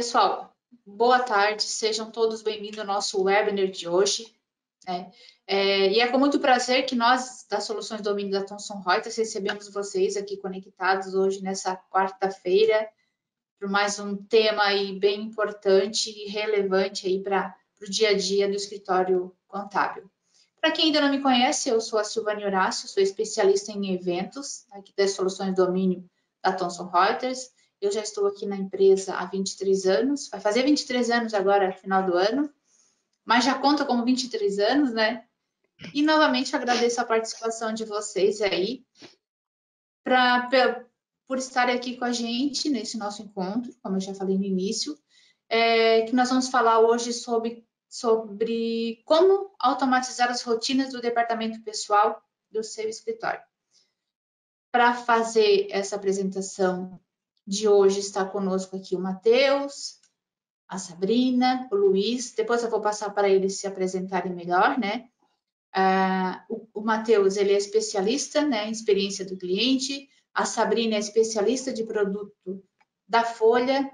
Pessoal, boa tarde, sejam todos bem-vindos ao nosso webinar de hoje. E é com muito prazer que nós, das Soluções de Domínio da Thomson Reuters, recebemos vocês aqui conectados hoje, nessa quarta-feira, para mais um tema aí bem importante e relevante aí para o dia a dia do escritório contábil. Para quem ainda não me conhece, eu sou a Silvânia Horácio, sou especialista em eventos aqui das Soluções de Domínio da Thomson Reuters. Eu já estou aqui na empresa há 23 anos, vai fazer 23 anos agora, no final do ano, mas já conta como 23 anos, né? E, novamente, agradeço a participação de vocês aí, por estarem aqui com a gente nesse nosso encontro, como eu já falei no início, que nós vamos falar hoje sobre como automatizar as rotinas do departamento pessoal do seu escritório. Para fazer essa apresentação de hoje está conosco aqui o Matheus, a Sabrina, o Luiz. Depois eu vou passar para eles se apresentarem melhor, né? O Matheus, ele é especialista, né, em experiência do cliente. A Sabrina é especialista de produto da Folha.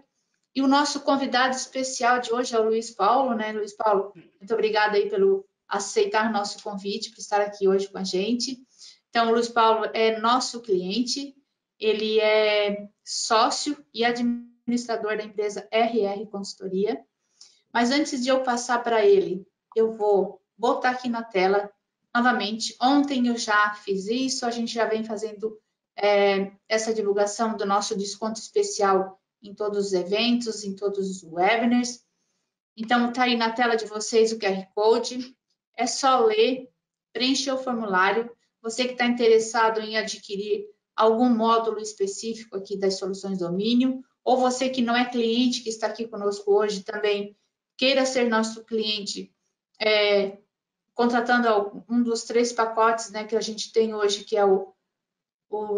E o nosso convidado especial de hoje é o Luiz Paulo, né? Luiz Paulo, muito obrigada aí pelo aceitar nosso convite, por estar aqui hoje com a gente. Então, o Luiz Paulo é nosso cliente, ele é sócio e administrador da empresa RR Consultoria. Mas antes de eu passar para ele, eu vou botar aqui na tela novamente. Ontem eu já fiz isso, a gente já vem fazendo essa divulgação do nosso desconto especial em todos os eventos, em todos os webinars. Então, está aí na tela de vocês o QR Code. É só ler, preencher o formulário. Você que está interessado em adquirir algum módulo específico aqui das Soluções Domínio, ou você que não é cliente, que está aqui conosco hoje também, queira ser nosso cliente, contratando um dos 3 pacotes, né, que a gente tem hoje, que é o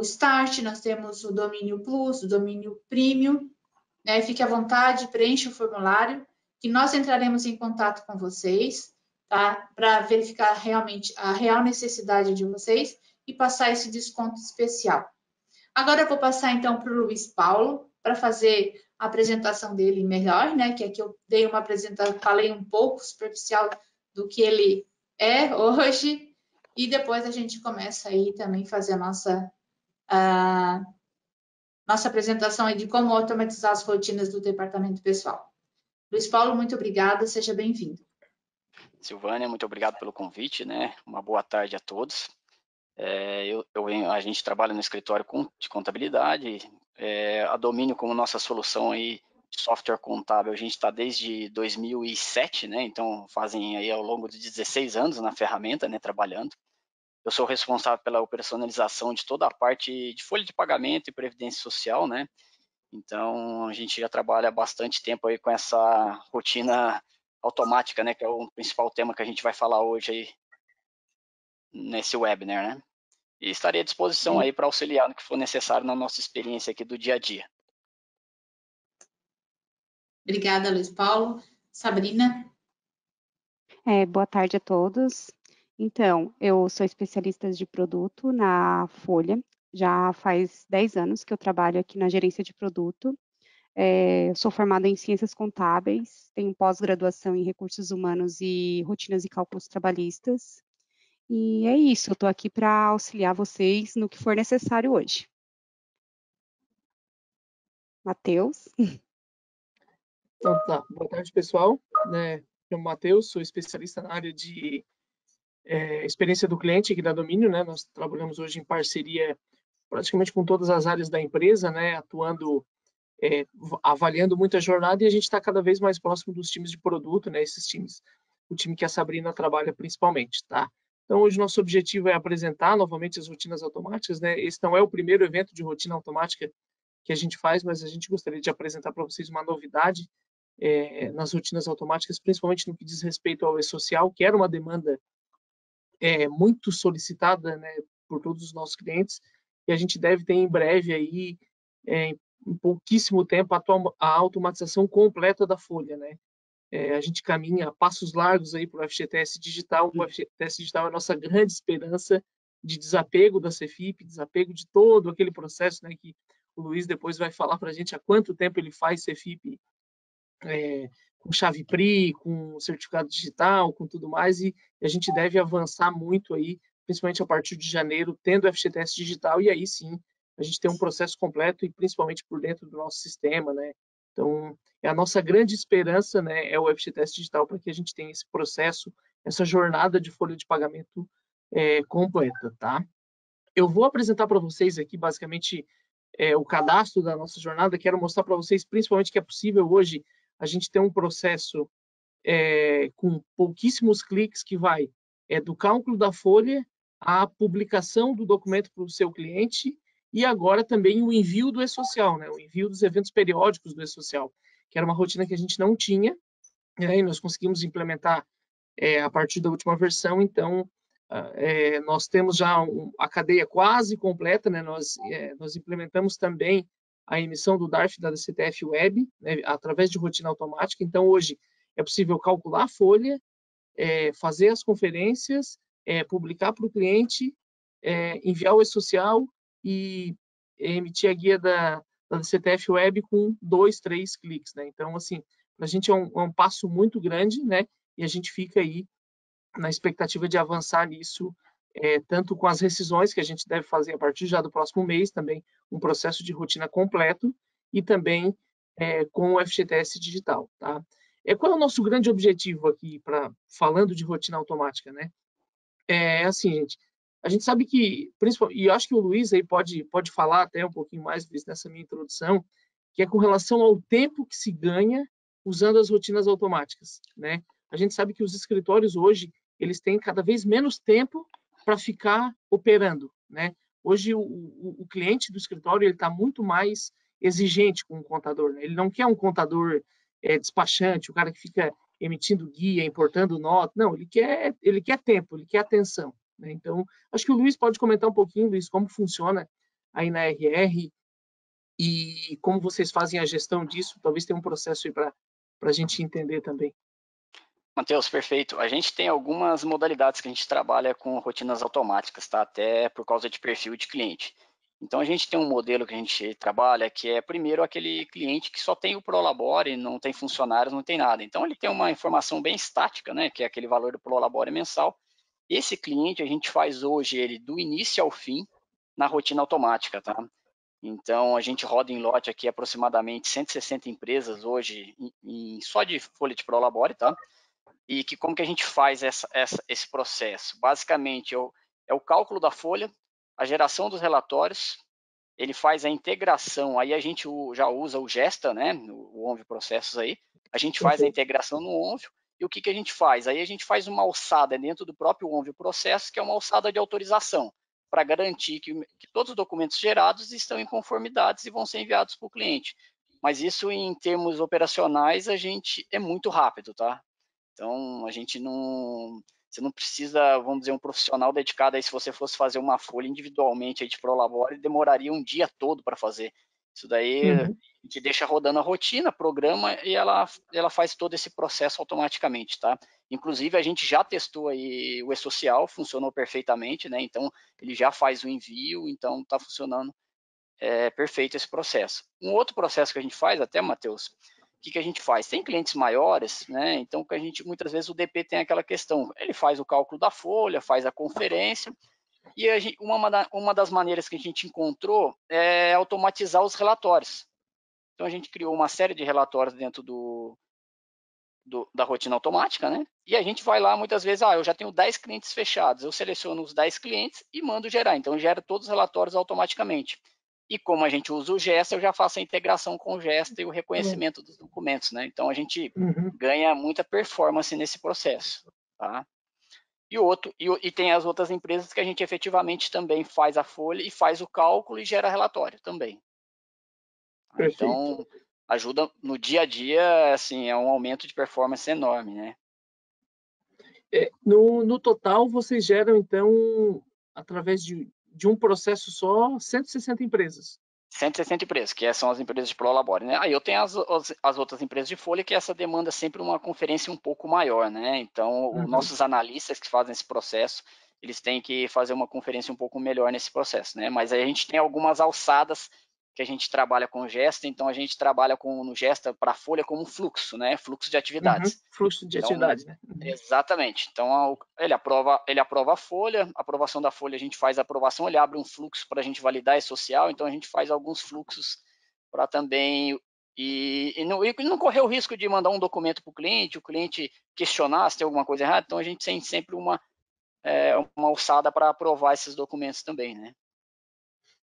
Start, nós temos o Domínio Plus, o Domínio Premium, né? Fique à vontade, preencha o formulário, que nós entraremos em contato com vocês, tá? Para verificar realmente a real necessidade de vocês e passar esse desconto especial. Agora eu vou passar então para o Luiz Paulo, para fazer a apresentação dele melhor, né? Que aqui eu dei uma apresentação, falei um pouco superficial do que ele é hoje, e depois a gente começa aí também fazer a nossa apresentação aí de como automatizar as rotinas do departamento pessoal. Luiz Paulo, muito obrigada, seja bem-vindo. Silvânia, muito obrigado pelo convite, né? Uma boa tarde a todos. A gente trabalha no escritório de contabilidade, a Domínio como nossa solução aí de software contábil, a gente está desde 2007, né? Então fazem aí ao longo de 16 anos na ferramenta, né? Trabalhando. Eu sou responsável pela operacionalização de toda a parte de folha de pagamento e previdência social, né? Então a gente já trabalha há bastante tempo aí com essa rotina automática, né? Que é o principal tema que a gente vai falar hoje aí nesse webinar, né? E estarei à disposição aí para auxiliar no que for necessário na nossa experiência aqui do dia a dia. Obrigada, Luiz Paulo. Sabrina? Boa tarde a todos. Então, eu sou especialista de produto na Folha. Já faz 10 anos que eu trabalho aqui na gerência de produto. Sou formada em ciências contábeis, tenho pós-graduação em recursos humanos e rotinas e cálculos trabalhistas. E é isso, eu estou aqui para auxiliar vocês no que for necessário hoje. Matheus? Então tá, boa tarde pessoal, me chamo Matheus, sou especialista na área de experiência do cliente aqui da Domínio, né? Nós trabalhamos hoje em parceria praticamente com todas as áreas da empresa, né? Atuando, avaliando muita jornada, e a gente está cada vez mais próximo dos times de produto, né? Esses times, o time que a Sabrina trabalha principalmente, tá? Então hoje nosso objetivo é apresentar novamente as rotinas automáticas, né? Esse não é o primeiro evento de rotina automática que a gente faz, mas a gente gostaria de apresentar para vocês uma novidade nas rotinas automáticas, principalmente no que diz respeito ao e-social, que era uma demanda muito solicitada, né, por todos os nossos clientes, e a gente deve ter em breve aí, em pouquíssimo tempo, a automatização completa da folha, né? A gente caminha a passos largos aí para o FGTS Digital. O FGTS Digital é a nossa grande esperança de desapego da CEFIP, desapego de todo aquele processo, né, que o Luiz depois vai falar para a gente há quanto tempo ele faz CEFIP com chave PRI, com certificado digital, com tudo mais, e a gente deve avançar muito aí, principalmente a partir de janeiro, tendo o FGTS digital, e aí sim a gente tem um processo completo, e principalmente por dentro do nosso sistema, né? Então, é a nossa grande esperança, né, é o FGTS digital, para que a gente tenha esse processo, essa jornada de folha de pagamento completa, tá? Eu vou apresentar para vocês aqui, basicamente, o cadastro da nossa jornada. Quero mostrar para vocês, principalmente, que é possível hoje a gente ter um processo com pouquíssimos cliques que vai do cálculo da folha à publicação do documento para o seu cliente e agora também o envio do e-social, né? O envio dos eventos periódicos do e-social, que era uma rotina que a gente não tinha, e nós conseguimos implementar a partir da última versão. Então, nós temos já a cadeia quase completa, né? Nós implementamos também a emissão do DARF da DCTF Web, né, através de rotina automática. Então, hoje é possível calcular a folha, fazer as conferências, publicar para o cliente, enviar o e-social e emitir a guia da DCTF Web com 2, 3 cliques, né? Então, assim, para a gente é um passo muito grande, né? E a gente fica aí na expectativa de avançar nisso, tanto com as rescisões que a gente deve fazer a partir já do próximo mês, também um processo de rotina completo, e também com o FGTS digital, tá? Qual é o nosso grande objetivo aqui, falando de rotina automática, né? Assim, gente, a gente sabe que, principalmente, e eu acho que o Luiz aí pode falar até um pouquinho mais, Luiz, nessa minha introdução, que é com relação ao tempo que se ganha usando as rotinas automáticas, né? A gente sabe que os escritórios hoje, eles têm cada vez menos tempo para ficar operando, né? Hoje, o cliente do escritório, ele está muito mais exigente com o contador, né? Ele não quer um contador despachante, o cara que fica emitindo guia, importando nota. Não, ele quer tempo, ele quer atenção, né? Então, acho que o Luiz pode comentar um pouquinho, Luiz, como funciona aí na RR e como vocês fazem a gestão disso. Talvez tenha um processo aí para a gente entender também. Matheus, perfeito. A gente tem algumas modalidades que a gente trabalha com rotinas automáticas, tá? Até por causa de perfil de cliente. Então, a gente tem um modelo que a gente trabalha que é, primeiro, aquele cliente que só tem o Prolabore, não tem funcionários, não tem nada. Então, ele tem uma informação bem estática, né? Que é aquele valor do Prolabore mensal. Esse cliente, a gente faz hoje ele do início ao fim na rotina automática, tá? Então, a gente roda em lote aqui aproximadamente 160 empresas hoje, só de folha de Prolabore, tá? E como que a gente faz esse processo? Basicamente, é o cálculo da folha, a geração dos relatórios, ele faz a integração, aí a gente já usa o Gesta, né, o Onvio Processos aí, a gente faz a integração no Onvio, e o que a gente faz? Aí a gente faz uma alçada dentro do próprio Onvio Processos, que é uma alçada de autorização, para garantir que todos os documentos gerados estão em conformidades e vão ser enviados para o cliente. Mas isso, em termos operacionais, a gente é muito rápido, tá? Então, a gente não... Você não precisa, vamos dizer, um profissional dedicado aí, se você fosse fazer uma folha individualmente aí de Prolabore, demoraria um dia todo para fazer. Isso daí a gente deixa rodando a rotina, programa, e ela faz todo esse processo automaticamente, tá? Inclusive, a gente já testou aí o e-social, funcionou perfeitamente, né? Então, ele já faz o envio, então está funcionando perfeito esse processo. Um outro processo que a gente faz, até, Matheus, o que a gente faz? Tem clientes maiores, né? Então, que a gente, muitas vezes, o DP tem aquela questão, ele faz o cálculo da folha, faz a conferência, e uma das maneiras que a gente encontrou é automatizar os relatórios. Então, a gente criou uma série de relatórios dentro da rotina automática, né? E a gente vai lá, muitas vezes, eu já tenho 10 clientes fechados, eu seleciono os 10 clientes e mando gerar. Então, gera todos os relatórios automaticamente. E como a gente usa o Gesta, eu já faço a integração com o Gesta e o reconhecimento dos documentos, né? Então, a gente ganha muita performance nesse processo, tá? E tem as outras empresas que a gente efetivamente também faz a folha e faz o cálculo e gera relatório também. Perfeito. Então, ajuda no dia a dia, assim, é um aumento de performance enorme, né? No total, vocês geram, então, através de um processo só, 160 empresas. 160 empresas, que são as empresas de Prolabore, né? Aí eu tenho as outras empresas de folha, que essa demanda sempre uma conferência um pouco maior, né? Então, os nossos analistas que fazem esse processo, eles têm que fazer uma conferência um pouco melhor nesse processo, né? Mas aí a gente tem algumas alçadas que a gente trabalha com Gesta, então a gente trabalha no Gesta para a folha como um fluxo, né? Fluxo de atividades. Fluxo de atividades, né? Exatamente. Então ele aprova a folha, a aprovação da folha, a gente faz a aprovação, ele abre um fluxo para a gente validar e social, então a gente faz alguns fluxos para também e não correr o risco de mandar um documento para o cliente questionar se tem alguma coisa errada, então a gente tem sempre uma alçada para aprovar esses documentos também, né?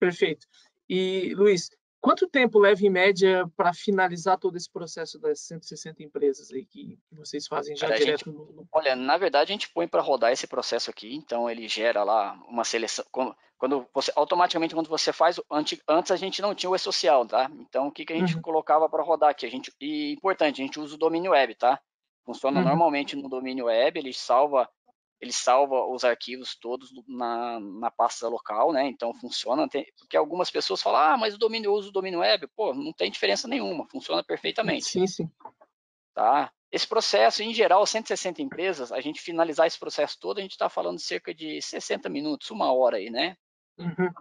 Perfeito. E, Luiz, quanto tempo leva, em média, para finalizar todo esse processo das 160 empresas aí que vocês fazem já direto no... Olha, na verdade, a gente põe para rodar esse processo aqui, então ele gera lá uma seleção. Automaticamente, quando você faz, antes a gente não tinha o e-social, tá? Então, o que a gente colocava para rodar aqui? E importante, a gente usa o domínio web, tá? Funciona normalmente no domínio web, ele salva os arquivos todos na pasta local, né? Então funciona, porque algumas pessoas falam, mas eu uso o domínio web. Pô, não tem diferença nenhuma, funciona perfeitamente. Sim. Tá? Esse processo, em geral, 160 empresas, a gente finalizar esse processo todo, a gente está falando de cerca de 60 minutos, 1 hora aí, né?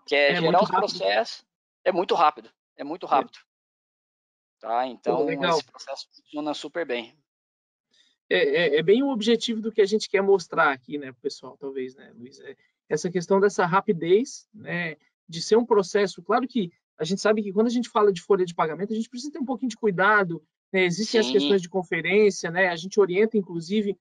Que é gerar os processos, é muito rápido. Tá? Então, esse processo funciona super bem. É bem o objetivo do que a gente quer mostrar aqui, né, pessoal, talvez, né, Luiz? Essa questão dessa rapidez, né, de ser um processo. Claro que a gente sabe que quando a gente fala de folha de pagamento, a gente precisa ter um pouquinho de cuidado, né? Existem as questões de conferência, né? A gente orienta, inclusive.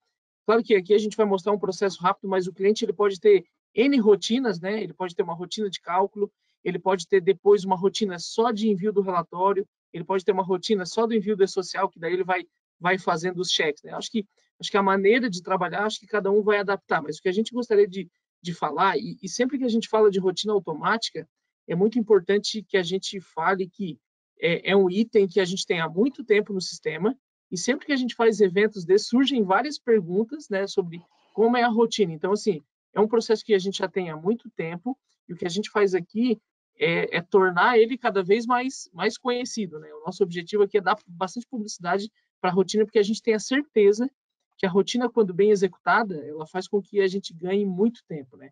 Claro que aqui a gente vai mostrar um processo rápido, mas o cliente ele pode ter N rotinas, né? Ele pode ter uma rotina de cálculo, ele pode ter depois uma rotina só de envio do relatório, ele pode ter uma rotina só do envio do e-social, que daí ele vai fazendo os cheques, né? Acho que a maneira de trabalhar, acho que cada um vai adaptar, mas o que a gente gostaria de falar, e sempre que a gente fala de rotina automática, é muito importante que a gente fale que é um item que a gente tem há muito tempo no sistema, e sempre que a gente faz eventos desses, surgem várias perguntas, né, sobre como é a rotina. Então, assim, é um processo que a gente já tem há muito tempo, e o que a gente faz aqui é tornar ele cada vez mais conhecido, né? O nosso objetivo aqui é dar bastante publicidade para a rotina, porque a gente tem a certeza que a rotina, quando bem executada, ela faz com que a gente ganhe muito tempo, né?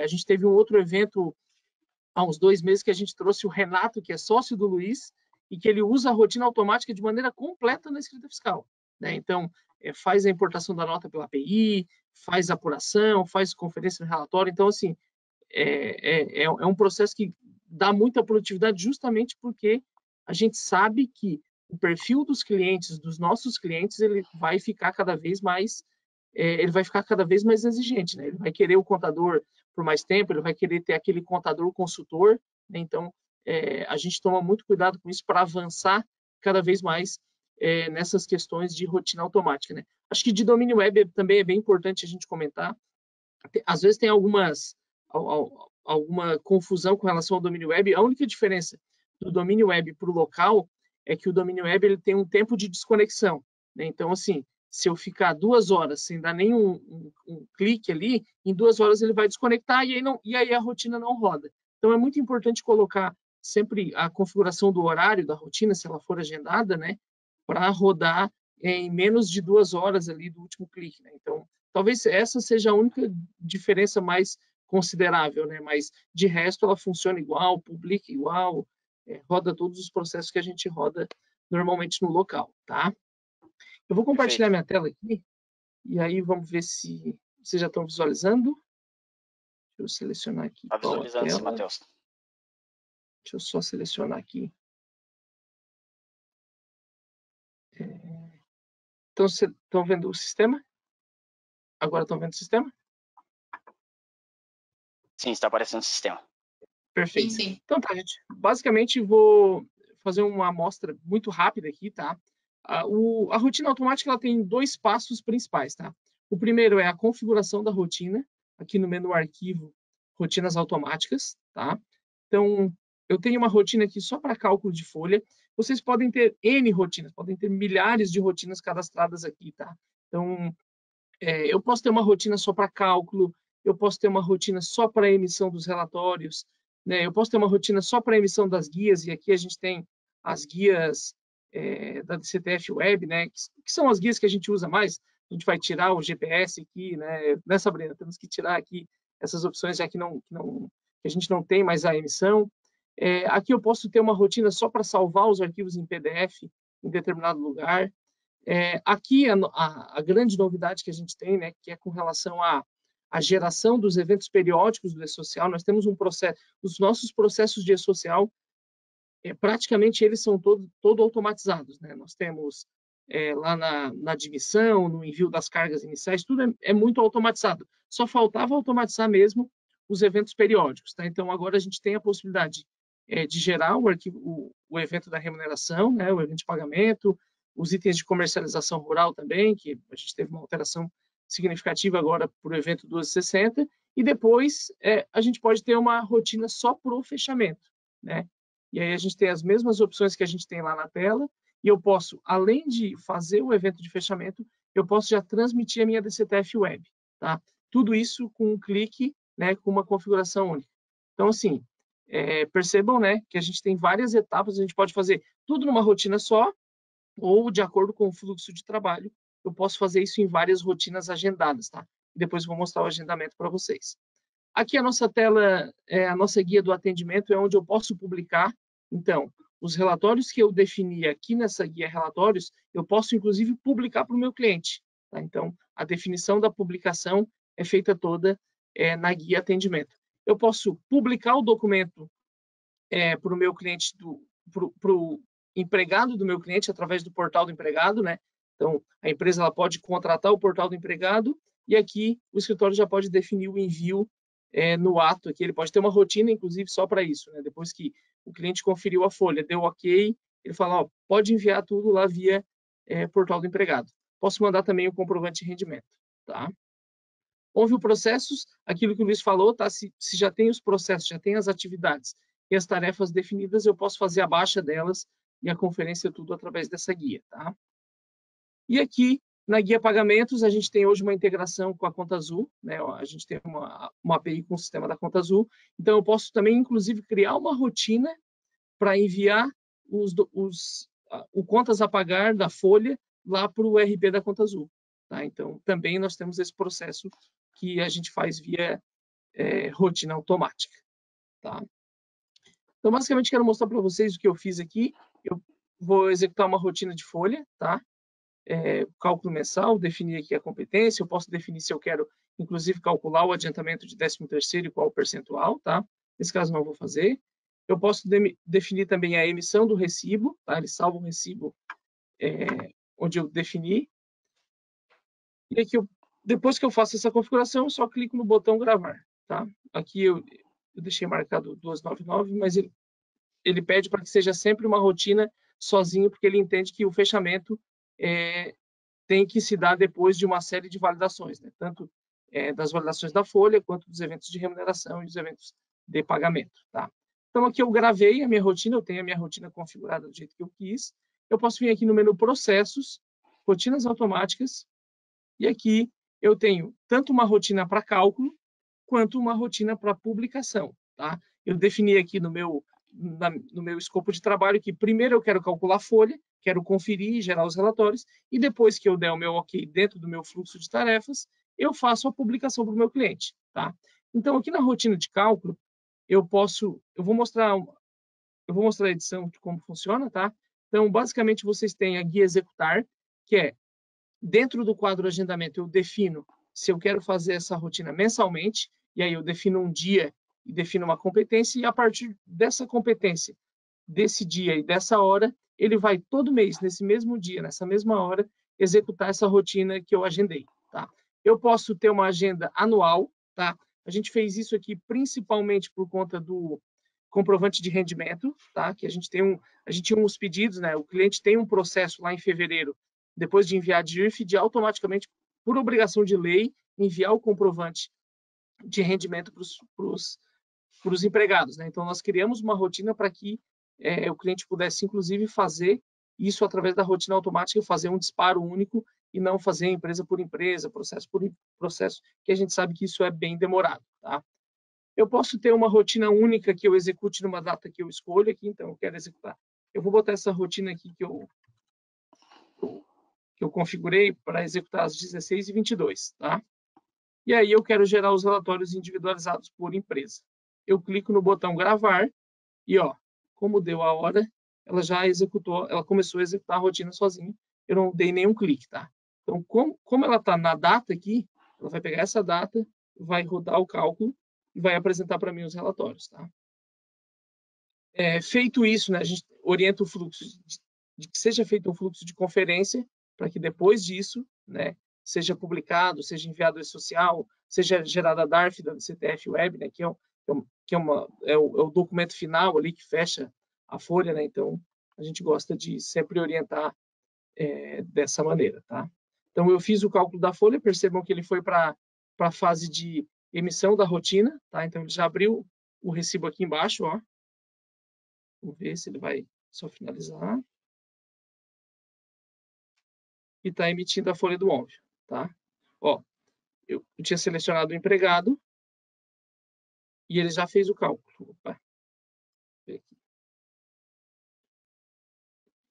A gente teve um outro evento há uns 2 meses que a gente trouxe o Renato, que é sócio do Luiz, e que ele usa a rotina automática de maneira completa na escrita fiscal, né? Então, faz a importação da nota pela API, faz apuração, faz conferência no relatório. Então, assim, é um processo que dá muita produtividade justamente porque a gente sabe que o perfil dos clientes, dos nossos clientes, ele vai ficar cada vez mais exigente, né? Ele vai querer o contador por mais tempo, ele vai querer ter aquele contador consultor, né? Então, a gente toma muito cuidado com isso para avançar cada vez mais nessas questões de rotina automática, né? Acho que de domínio web também é bem importante a gente comentar. Às vezes tem alguma confusão com relação ao domínio web. A única diferença do domínio web para o local é que o domínio web ele tem um tempo de desconexão, né? Então, assim, se eu ficar 2 horas sem dar nenhum um clique ali, em 2 horas ele vai desconectar e aí a rotina não roda. Então, é muito importante colocar sempre a configuração do horário da rotina, se ela for agendada, né, para rodar em menos de 2 horas ali do último clique, né? Então, talvez essa seja a única diferença mais considerável, né? Mas, de resto, ela funciona igual, publica igual, roda todos os processos que a gente roda normalmente no local, tá? Eu vou compartilhar minha tela aqui, e aí vamos ver se vocês já estão visualizando. Deixa eu selecionar aqui. Está visualizando, sim, Matheus. Deixa eu só selecionar aqui. Então, vocês estão vendo o sistema? Agora estão vendo o sistema? Sim, está aparecendo o sistema. Perfeito. Sim. Então tá, gente. Basicamente, vou fazer uma amostra muito rápida aqui, tá? A rotina automática ela tem 2 passos principais, tá? O primeiro é a configuração da rotina, aqui no menu arquivo, rotinas automáticas, tá? Então, eu tenho uma rotina aqui só para cálculo de folha. Vocês podem ter N rotinas, podem ter milhares de rotinas cadastradas aqui, tá? Então, eu posso ter uma rotina só para cálculo, eu posso ter uma rotina só para emissão dos relatórios, né? Eu posso ter uma rotina só para emissão das guias, e aqui a gente tem as guias da DCTF Web, né? Que são as guias que a gente usa mais. A gente vai tirar o GPS aqui, né, Sabrina? Temos que tirar aqui essas opções, já que a gente não tem mais a emissão. Aqui eu posso ter uma rotina só para salvar os arquivos em PDF em determinado lugar. Aqui a grande novidade que a gente tem, né, que é com relação à geração dos eventos periódicos do e-social. Nós temos um processo, os nossos processos de e-social, praticamente eles são todo automatizados, né? Nós temos lá na admissão, no envio das cargas iniciais, tudo é muito automatizado. Só faltava automatizar mesmo os eventos periódicos, tá? Então agora a gente tem a possibilidade de gerar o evento da remuneração, né? O evento de pagamento, os itens de comercialização rural também, que a gente teve uma alteração significativa agora para o evento 1260, e depois a gente pode ter uma rotina só para o fechamento, né? E aí a gente tem as mesmas opções que a gente tem lá na tela, e eu posso, além de fazer o evento de fechamento, eu posso já transmitir a minha DCTF Web, tá? Tudo isso com um clique, né, com uma configuração única. Então, assim, percebam, né, que a gente tem várias etapas, a gente pode fazer tudo numa rotina só, ou de acordo com o fluxo de trabalho, eu posso fazer isso em várias rotinas agendadas, tá? Depois eu vou mostrar o agendamento para vocês. Aqui a nossa tela, a nossa guia do atendimento, é onde eu posso publicar. Então, os relatórios que eu defini aqui nessa guia relatórios, eu posso inclusive publicar para o meu cliente, tá? Então, a definição da publicação é feita toda na guia atendimento. Eu posso publicar o documento para o meu cliente, para o empregado do meu cliente, através do portal do empregado, né? Então, a empresa ela pode contratar o portal do empregado, e aqui o escritório já pode definir o envio no ato. Aqui ele pode ter uma rotina, inclusive, só para isso, né? Depois que o cliente conferiu a folha, deu ok, ele fala, ó, pode enviar tudo lá via portal do empregado. Posso mandar também o comprovante de rendimento, tá? Houve processos, aquilo que o Luiz falou, tá? Se já tem os processos, já tem as atividades e as tarefas definidas, eu posso fazer a baixa delas e a conferência tudo através dessa guia, tá? E aqui, na guia pagamentos, a gente tem hoje uma integração com a Conta Azul, né? A gente tem uma API com o sistema da Conta Azul, então eu posso também, inclusive, criar uma rotina para enviar o contas a pagar da folha lá para o RP da Conta Azul, tá? Então, também nós temos esse processo que a gente faz via rotina automática, tá? Então, basicamente, quero mostrar para vocês o que eu fiz aqui. Eu vou executar uma rotina de folha, tá? Cálculo mensal, definir aqui a competência. Eu posso definir se eu quero, inclusive, calcular o adiantamento de 13º e qual o percentual, tá? Nesse caso, não vou fazer. Eu posso definir também a emissão do recibo, tá? Ele salva o recibo onde eu defini. E aqui, depois que eu faço essa configuração, eu só clico no botão gravar, tá? Aqui eu deixei marcado 299, mas ele pede para que seja sempre uma rotina sozinho, porque ele entende que o fechamento tem que se dar depois de uma série de validações, né? Tanto das validações da folha, quanto dos eventos de remuneração e dos eventos de pagamento, tá? Então, aqui eu gravei a minha rotina, eu tenho a minha rotina configurada do jeito que eu quis. Eu posso vir aqui no menu Processos, Rotinas Automáticas, e aqui eu tenho tanto uma rotina para cálculo, quanto uma rotina para publicação, tá? Eu defini aqui no meu escopo de trabalho que primeiro eu quero calcular a folha, quero conferir e gerar os relatórios, e depois que eu der o meu ok dentro do meu fluxo de tarefas, eu faço a publicação para o meu cliente, tá? Então, aqui na rotina de cálculo, eu vou mostrar a edição de como funciona, tá? Então, basicamente, vocês têm a guia executar, que é, dentro do quadro agendamento, eu defino se eu quero fazer essa rotina mensalmente, e aí eu defino um dia e defino uma competência, e a partir dessa competência, desse dia e dessa hora, ele vai todo mês, nesse mesmo dia, nessa mesma hora, executar essa rotina que eu agendei, tá? Eu posso ter uma agenda anual, tá? A gente fez isso aqui principalmente por conta do comprovante de rendimento, tá? Que a gente tinha uns pedidos, né? O cliente tem um processo lá em fevereiro, depois de enviar a DIRF, de automaticamente, por obrigação de lei, enviar o comprovante de rendimento para os empregados, né? Então, nós criamos uma rotina para que o cliente pudesse, inclusive, fazer isso através da rotina automática, fazer um disparo único e não fazer empresa por empresa, processo por processo, que a gente sabe que isso é bem demorado, tá? Eu posso ter uma rotina única que eu execute numa data que eu escolho aqui, então eu quero executar. Eu vou botar essa rotina aqui que eu configurei para executar às 16h22, tá? E aí eu quero gerar os relatórios individualizados por empresa. Eu clico no botão gravar E, ó, como deu a hora, ela já executou, ela começou a executar a rotina sozinha. Eu não dei nenhum clique, tá? Então, como ela está na data aqui, ela vai pegar essa data, vai rodar o cálculo e vai apresentar para mim os relatórios, tá? Feito isso, né, a gente orienta o fluxo de que seja feito um fluxo de conferência para que depois disso, né, seja publicado, seja enviado ao social, seja gerada a DARF da CTF Web, né, que é o documento final ali que fecha a folha, né? Então a gente gosta de sempre orientar dessa maneira, tá? Então eu fiz o cálculo da folha, percebam que ele foi para a fase de emissão da rotina, tá? Então ele já abriu o recibo aqui embaixo, ó. Vamos ver se ele vai só finalizar. E está emitindo a folha do óbvio, tá? Ó, eu tinha selecionado o empregado e ele já fez o cálculo. Opa.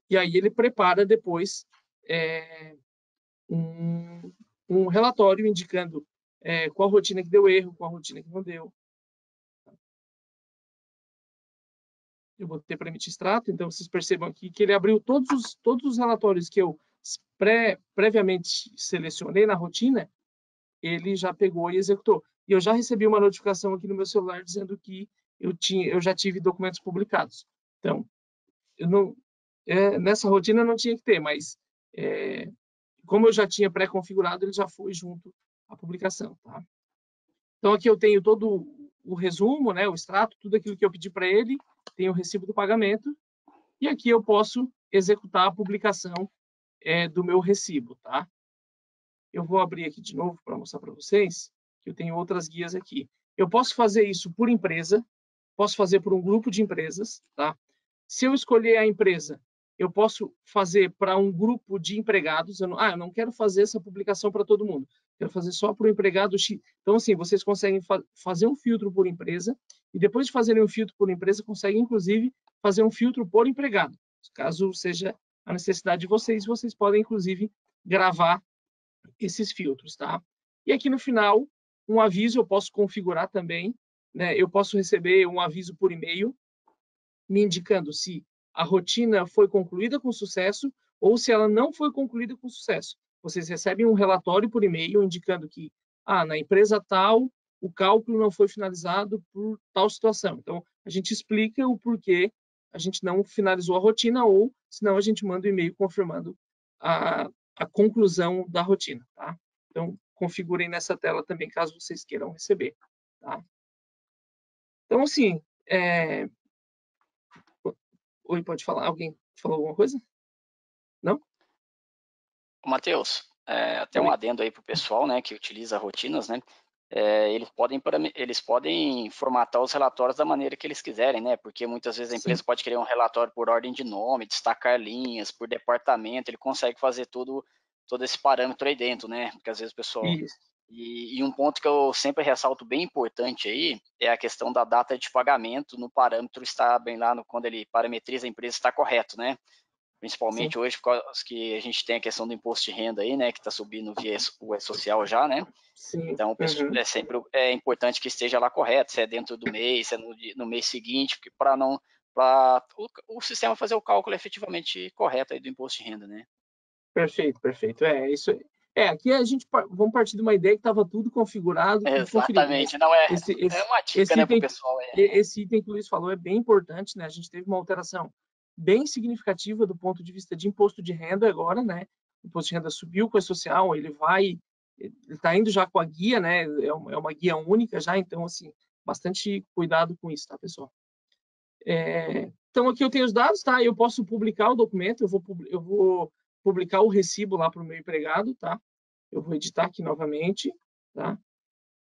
E aí ele prepara depois um relatório indicando qual rotina que deu erro, qual rotina que não deu. Eu vou ter para emitir extrato, então vocês percebam aqui que ele abriu todos os relatórios que eu previamente selecionei na rotina, ele já pegou e executou. E eu já recebi uma notificação aqui no meu celular dizendo que eu já tive documentos publicados. Então, nessa rotina não tinha que ter, mas como eu já tinha pré-configurado, ele já foi junto à publicação, tá? Então, aqui eu tenho todo o resumo, né, o extrato, tudo aquilo que eu pedi para ele, tem o recibo do pagamento, e aqui eu posso executar a publicação do meu recibo, tá? Eu vou abrir aqui de novo para mostrar para vocês que eu tenho outras guias aqui. Eu posso fazer isso por empresa, posso fazer por um grupo de empresas, tá? Se eu escolher a empresa, eu posso fazer para um grupo de empregados. Eu não quero fazer essa publicação para todo mundo. Quero fazer só para o empregado X. Então, assim, vocês conseguem fazer um filtro por empresa e depois de fazerem um filtro por empresa, conseguem, inclusive, fazer um filtro por empregado. Caso seja a necessidade de vocês, vocês podem, inclusive, gravar esses filtros, tá? E aqui no final, um aviso eu posso configurar também, né? Eu posso receber um aviso por e-mail me indicando se a rotina foi concluída com sucesso ou se ela não foi concluída com sucesso. Vocês recebem um relatório por e-mail indicando que na empresa tal, o cálculo não foi finalizado por tal situação. Então, a gente explica o porquê a gente não finalizou a rotina ou, senão, a gente manda um e-mail confirmando a conclusão da rotina, tá? Então, configurem nessa tela também, caso vocês queiram receber, tá? Então, assim, Oi, pode falar? Alguém falou alguma coisa? Não? Matheus, até um adendo aí para o pessoal, né, que utiliza rotinas, né? Eles podem formatar os relatórios da maneira que eles quiserem, né? Porque muitas vezes a empresa pode criar um relatório por ordem de nome, destacar linhas, por departamento, ele consegue fazer todo esse parâmetro aí dentro, né? Porque às vezes o pessoal... Isso. E um ponto que eu sempre ressalto bem importante aí é a questão da data de pagamento no parâmetro estar bem lá, quando ele parametriza a empresa, está correto, né? Principalmente hoje, por causa que a gente tem a questão do imposto de renda aí, né, que está subindo via o E-Social já, né? Sim. Então, sempre importante que esteja lá correto, se é dentro do mês, se é no mês seguinte, para o sistema fazer o cálculo efetivamente correto aí do imposto de renda, né? Perfeito. Isso aí. Aqui a gente vamos partir de uma ideia que estava tudo configurado, tudo Exatamente, conferido. não é uma dica, né, para o pessoal. Esse item que o Luiz falou é bem importante, né? A gente teve uma alteração bem significativa do ponto de vista de imposto de renda agora, né? O imposto de renda subiu com a social, ele está indo já com a guia, né? É uma guia única já, então, assim, bastante cuidado com isso, tá, pessoal? Então, aqui eu tenho os dados, tá? Eu posso publicar o documento, eu vou publicar o recibo lá para o meu empregado, tá? Eu vou editar aqui novamente, tá?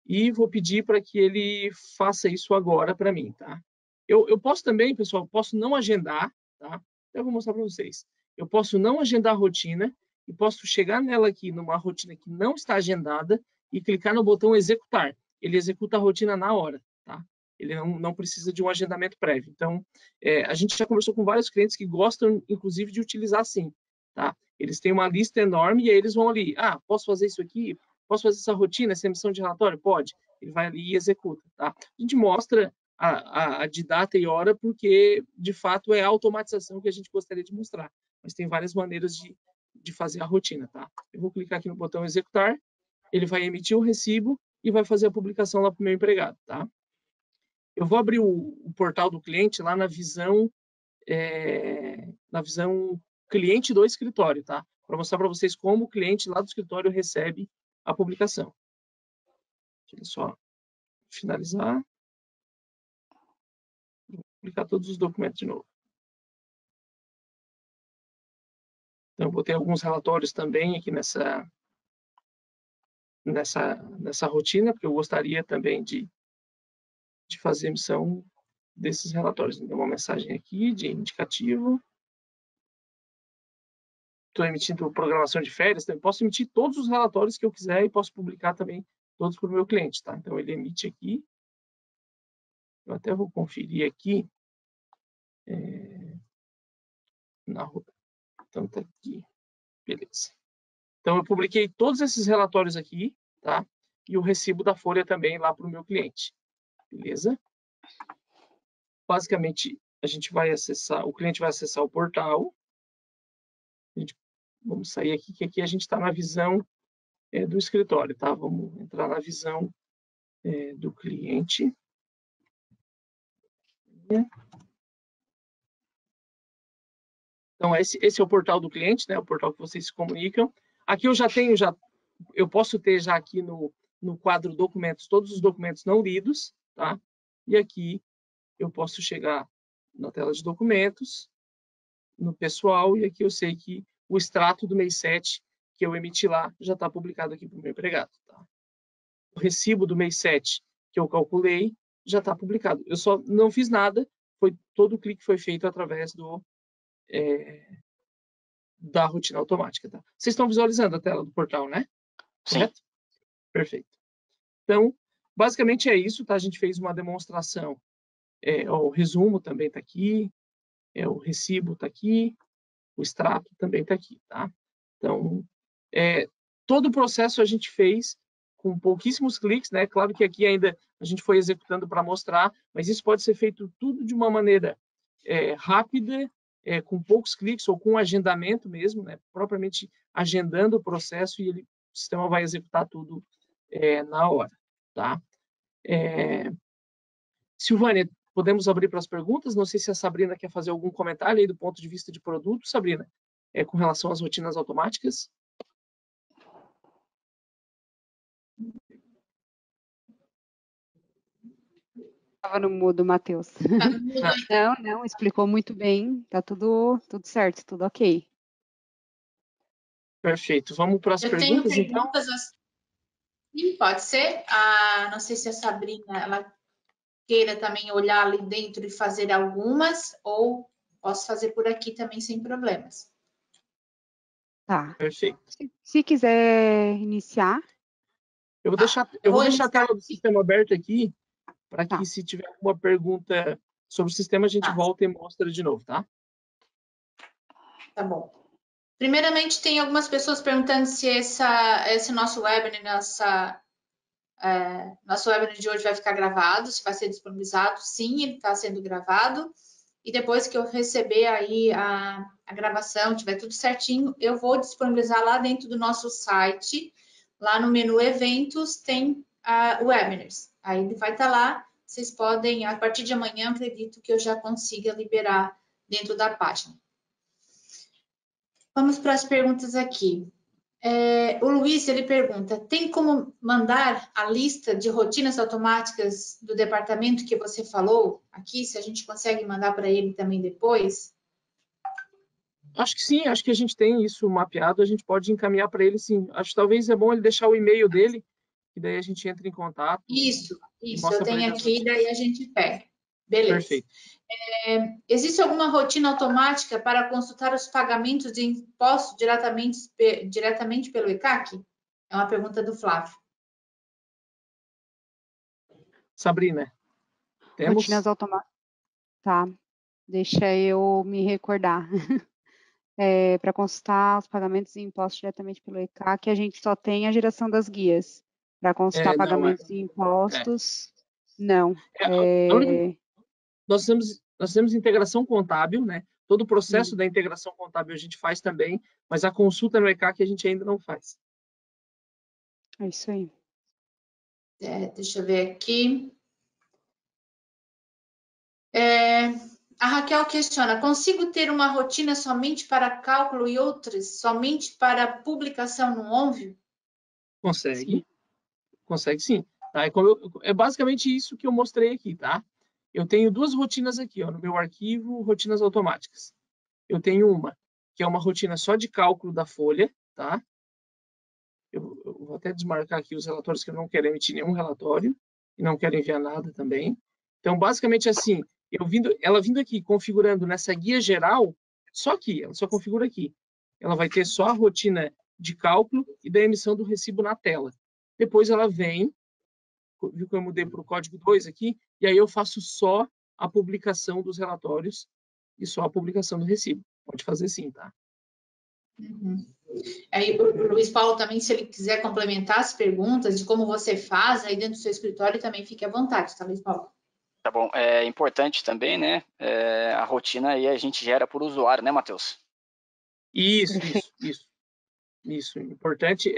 E vou pedir para que ele faça isso agora para mim, tá? Eu posso também, pessoal, posso não agendar, tá? Eu vou mostrar para vocês. Eu posso não agendar a rotina e posso chegar nela aqui numa rotina que não está agendada e clicar no botão executar. Ele executa a rotina na hora, tá? Ele não precisa de um agendamento prévio. Então, a gente já conversou com vários clientes que gostam, inclusive, de utilizar assim, tá? Eles têm uma lista enorme e aí eles vão ali, posso fazer isso aqui? Posso fazer essa rotina, essa emissão de relatório? Pode. Ele vai ali e executa, tá? A gente mostra de data e hora, porque, de fato, é a automatização que a gente gostaria de mostrar. Mas tem várias maneiras de fazer a rotina, tá? Eu vou clicar aqui no botão executar, ele vai emitir o recibo e vai fazer a publicação lá para o meu empregado, tá? Eu vou abrir o portal do cliente lá na visão cliente do escritório, tá? Para mostrar para vocês como o cliente lá do escritório recebe a publicação. Deixa eu só finalizar. Vou publicar todos os documentos de novo. Então, eu botei alguns relatórios também aqui nessa rotina, porque eu gostaria também de fazer emissão desses relatórios. Tem uma mensagem aqui de indicativo. Estou emitindo programação de férias, então eu posso emitir todos os relatórios que eu quiser e posso publicar também todos para o meu cliente, tá? Então, ele emite aqui. Eu até vou conferir aqui. Então, tá aqui. Beleza. Então, eu publiquei todos esses relatórios aqui, tá? E o recibo da folha também lá para o meu cliente. Beleza? Basicamente, a gente vai acessar, o cliente vai acessar o portal. Vamos sair aqui, que aqui a gente está na visão do escritório, tá? Vamos entrar na visão do cliente. Então, esse é o portal do cliente, né? O portal que vocês se comunicam. Aqui eu posso ter já aqui no quadro documentos, todos os documentos não lidos, tá? E aqui eu posso chegar na tela de documentos, no pessoal, e aqui eu sei que o extrato do mês 7 que eu emiti lá já está publicado aqui para o meu empregado, tá? O recibo do mês 7 que eu calculei já está publicado. Eu só não fiz nada, todo o clique foi feito através da rotina automática, tá? Vocês estão visualizando a tela do portal, né? Sim. Correto? Perfeito. Então, basicamente é isso, tá? A gente fez uma demonstração. O resumo também está aqui, o recibo está aqui, o extrato também está aqui, tá? Então, todo o processo a gente fez com pouquíssimos cliques, né? Claro que aqui ainda a gente foi executando para mostrar, mas isso pode ser feito tudo de uma maneira rápida, com poucos cliques ou com agendamento mesmo, né? Propriamente agendando o processo e o sistema vai executar tudo na hora, tá? Silvânia, podemos abrir para as perguntas? Não sei se a Sabrina quer fazer algum comentário aí do ponto de vista de produto, Sabrina, com relação às rotinas automáticas. Estava no mudo, Matheus. Não, explicou muito bem, tá tudo certo, tudo ok. Perfeito. Vamos para as perguntas, tenho então? Sim, pode ser. Não sei se a Sabrina ela queira também olhar ali dentro e fazer algumas, ou posso fazer por aqui também sem problemas. Tá. Perfeito. Se quiser iniciar. Eu vou deixar a tela do sistema aberta aqui, para que se tiver alguma pergunta sobre o sistema, a gente volta e mostra de novo, tá? Tá bom. Primeiramente, tem algumas pessoas perguntando se esse nosso webinar, nosso webinar de hoje vai ficar gravado, se vai ser disponibilizado. Sim, ele está sendo gravado. E depois que eu receber aí a gravação, tiver tudo certinho, eu vou disponibilizar lá dentro do nosso site. Lá no menu eventos tem webinars. Aí ele vai estar lá. Vocês podem, a partir de amanhã, acredito que eu já consiga liberar dentro da página. Vamos para as perguntas aqui. O Luiz, ele pergunta, tem como mandar a lista de rotinas automáticas do departamento que você falou aqui, se a gente consegue mandar para ele também depois? Acho que sim, acho que a gente tem isso mapeado, a gente pode encaminhar para ele sim. Acho que talvez é bom ele deixar o e-mail dele, e daí a gente entra em contato. Isso, eu tenho aqui, daí a gente pega. Beleza. Perfeito. Existe alguma rotina automática para consultar os pagamentos de impostos diretamente pelo ECAC? É uma pergunta do Flávio. Sabrina, temos? Rotinas automáticas. Tá, deixa eu me recordar. Para consultar os pagamentos de impostos diretamente pelo ECAC, a gente só tem a geração das guias. Para consultar pagamentos de impostos. Não. Nós temos integração contábil, né? Todo o processo da integração contábil a gente faz também, mas a consulta no ECAC a gente ainda não faz. É isso aí. Deixa eu ver aqui. A Raquel questiona: consigo ter uma rotina somente para cálculo e outras somente para publicação no ONVIO? Consegue. Sim. Consegue sim. Tá? É basicamente isso que eu mostrei aqui, tá? Eu tenho duas rotinas aqui, ó, no meu arquivo, rotinas automáticas. Eu tenho uma, que é uma rotina só de cálculo da folha, tá? Eu vou até desmarcar aqui os relatórios, que eu não quero emitir nenhum relatório e não quero enviar nada também. Então, basicamente assim, ela vindo aqui, configurando nessa guia geral, só aqui, ela só configura aqui. Ela vai ter só a rotina de cálculo e da emissão do recibo na tela. Depois ela vem, viu que eu mudei para o código 2 aqui, e aí eu faço só a publicação dos relatórios e só a publicação do recibo. Pode fazer sim, tá? Uhum. Aí o Luiz Paulo também, se ele quiser complementar as perguntas de como você faz aí dentro do seu escritório, também fique à vontade, tá, Luiz Paulo? Tá bom. É importante também, né? A rotina aí a gente gera por usuário, né, Matheus? Isso. Importante.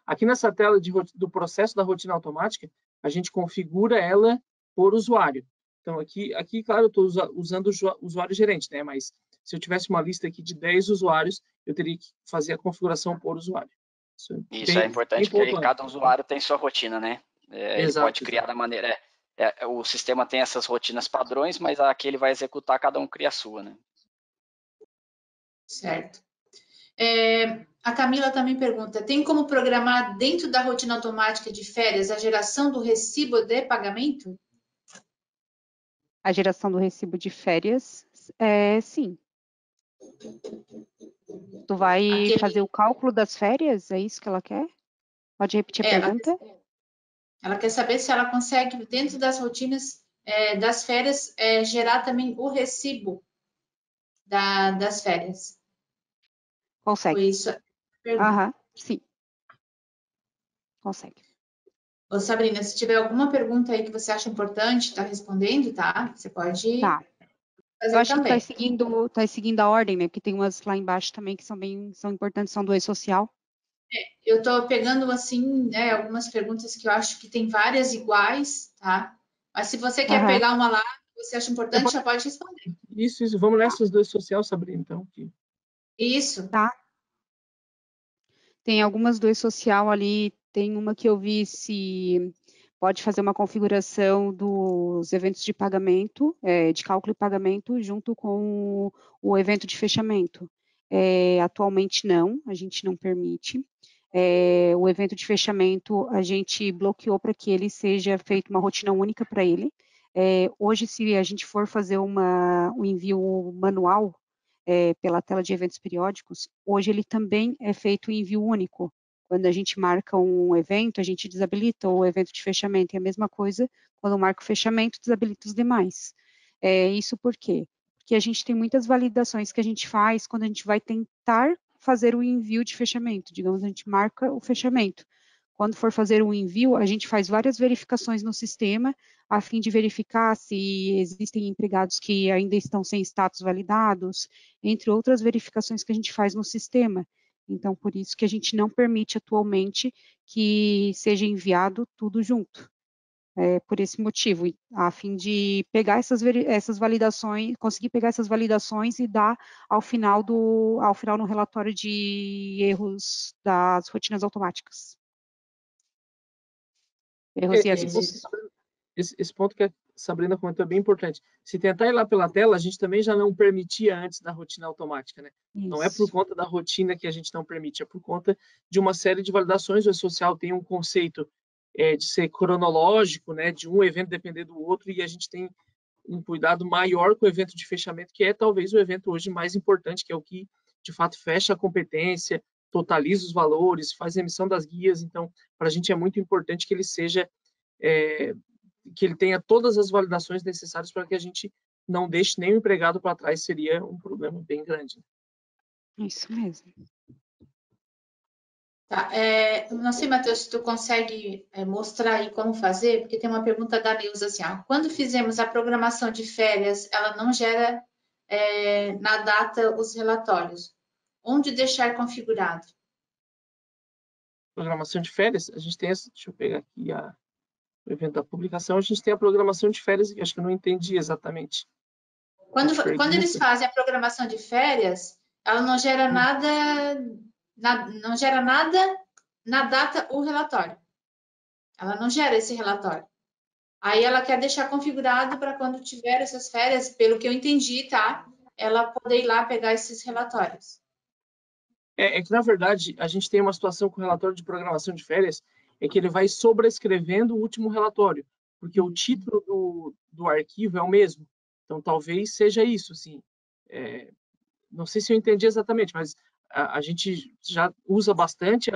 Aqui nessa tela do processo da rotina automática, a gente configura ela por usuário. Então, aqui claro, eu estou usando o usuário gerente, né? Mas se eu tivesse uma lista aqui de 10 usuários, eu teria que fazer a configuração por usuário. Isso é importante, porque aí cada usuário tem sua rotina, né? Ele pode criar da maneira... o sistema tem essas rotinas padrões, mas aqui ele vai executar, cada um cria a sua, né? Certo. A Camila também pergunta: tem como programar dentro da rotina automática de férias a geração do recibo de pagamento? A geração do recibo de férias, sim. Tu vai fazer o cálculo das férias? É isso que ela quer? Pode repetir a pergunta? Ela quer saber se ela consegue, dentro das rotinas das férias, gerar também o recibo das férias. Consegue. Foi isso a pergunta. Aham, sim. Consegue. Ô, Sabrina, se tiver alguma pergunta aí que você acha importante estar respondendo, tá? Você pode fazer Eu acho também. que tá seguindo a ordem, né? Porque tem umas lá embaixo também que são importantes, são do E-Social. Eu estou pegando, assim, algumas perguntas que eu acho que tem várias iguais, tá? Mas se você quer pegar uma lá que você acha importante, já pode responder. Isso. Vamos nessas do E-Social, Sabrina, então. Isso. Tá. Tem algumas do E-Social ali, tem uma que eu vi se pode fazer uma configuração dos eventos de pagamento, de cálculo e pagamento, junto com o evento de fechamento. Atualmente não, a gente não permite. O evento de fechamento a gente bloqueou para que ele seja feito uma rotina única para ele. Hoje, se a gente for fazer um envio manual pela tela de eventos periódicos, hoje ele também é feito em envio único. Quando a gente marca um evento, a gente desabilita o evento de fechamento. E a mesma coisa, quando marca o fechamento, desabilita os demais. Isso por quê? Porque a gente tem muitas validações que a gente faz quando a gente vai tentar fazer o envio de fechamento. Digamos, a gente marca o fechamento. Quando for fazer o envio, a gente faz várias verificações no sistema, a fim de verificar se existem empregados que ainda estão sem status validados, entre outras verificações que a gente faz no sistema. Então, por isso que a gente não permite atualmente que seja enviado tudo junto. Por esse motivo, a fim de pegar essas validações, conseguir pegar essas validações e dar ao final no relatório de erros das rotinas automáticas. Erros e avisos. Esse ponto que a Sabrina comentou é bem importante. Se tentar ir lá pela tela, a gente também já não permitia antes da rotina automática, né? Isso. Não é por conta da rotina que a gente não permite, é por conta de uma série de validações. O E-Social tem um conceito de ser cronológico, né? De um evento depender do outro, e a gente tem um cuidado maior com o evento de fechamento, que é talvez o evento hoje mais importante, que é o que, de fato, fecha a competência, totaliza os valores, faz a emissão das guias. Então, para a gente é muito importante que ele seja que ele tenha todas as validações necessárias para que a gente não deixe nenhum empregado para trás, seria um problema bem grande. Isso mesmo. Tá, não sei, Matheus, se tu consegue mostrar aí como fazer, porque tem uma pergunta da Neuza assim, ó, quando fizemos a programação de férias, ela não gera na data os relatórios. Onde deixar configurado? Programação de férias, a gente tem essa, deixa eu pegar aqui o evento da publicação, a gente tem a programação de férias, que acho que eu não entendi exatamente. Quando eles fazem a programação de férias, ela não gera nada, não gera nada na data o relatório. Ela não gera esse relatório. Aí ela quer deixar configurado para quando tiver essas férias, pelo que eu entendi, tá? Ela poder ir lá pegar esses relatórios. É que, na verdade, a gente tem uma situação com o relatório de programação de férias, é que ele vai sobrescrevendo o último relatório, porque o título do arquivo é o mesmo. Então, talvez seja isso, assim. Não sei se eu entendi exatamente, mas a gente já usa bastante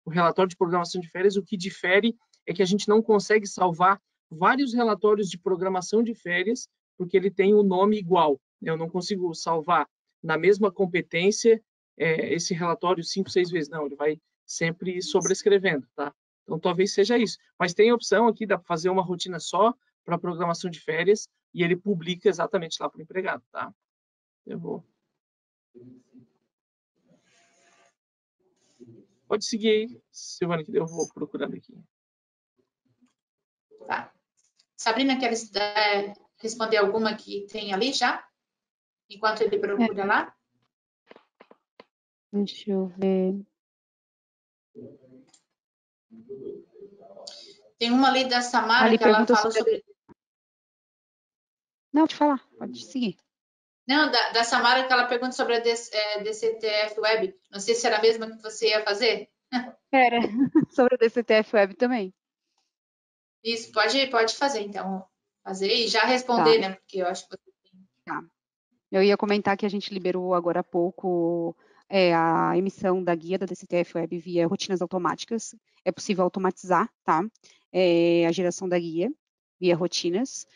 o relatório de programação de férias. O que difere é que a gente não consegue salvar vários relatórios de programação de férias, porque ele tem um nome igual. Eu não consigo salvar na mesma competência esse relatório 5, 6 vezes. Não, ele vai sempre sobrescrevendo, tá? Então, talvez seja isso. Mas tem a opção aqui, dá para fazer uma rotina só para programação de férias e ele publica exatamente lá para o empregado, tá? Eu vou... Pode seguir aí, Silvana, que eu vou procurando aqui. Tá. Sabrina, quer responder alguma que tem ali já? Enquanto ele procura lá? Deixa eu ver. Tem uma ali da Samara Ali que ela pergunta fala sobre... Não, pode falar, pode seguir. Não, da Samara que ela pergunta sobre a DCTF Web. Não sei se era a mesma que você ia fazer. Era, sobre a DCTF Web também. Isso, pode fazer, então. Fazer e já responder, Tá. né? Porque eu acho que você tem... Tá. Eu ia comentar que a gente liberou agora há pouco a emissão da guia da DCTF Web via rotinas automáticas. É possível automatizar, tá? A geração da guia via rotinas.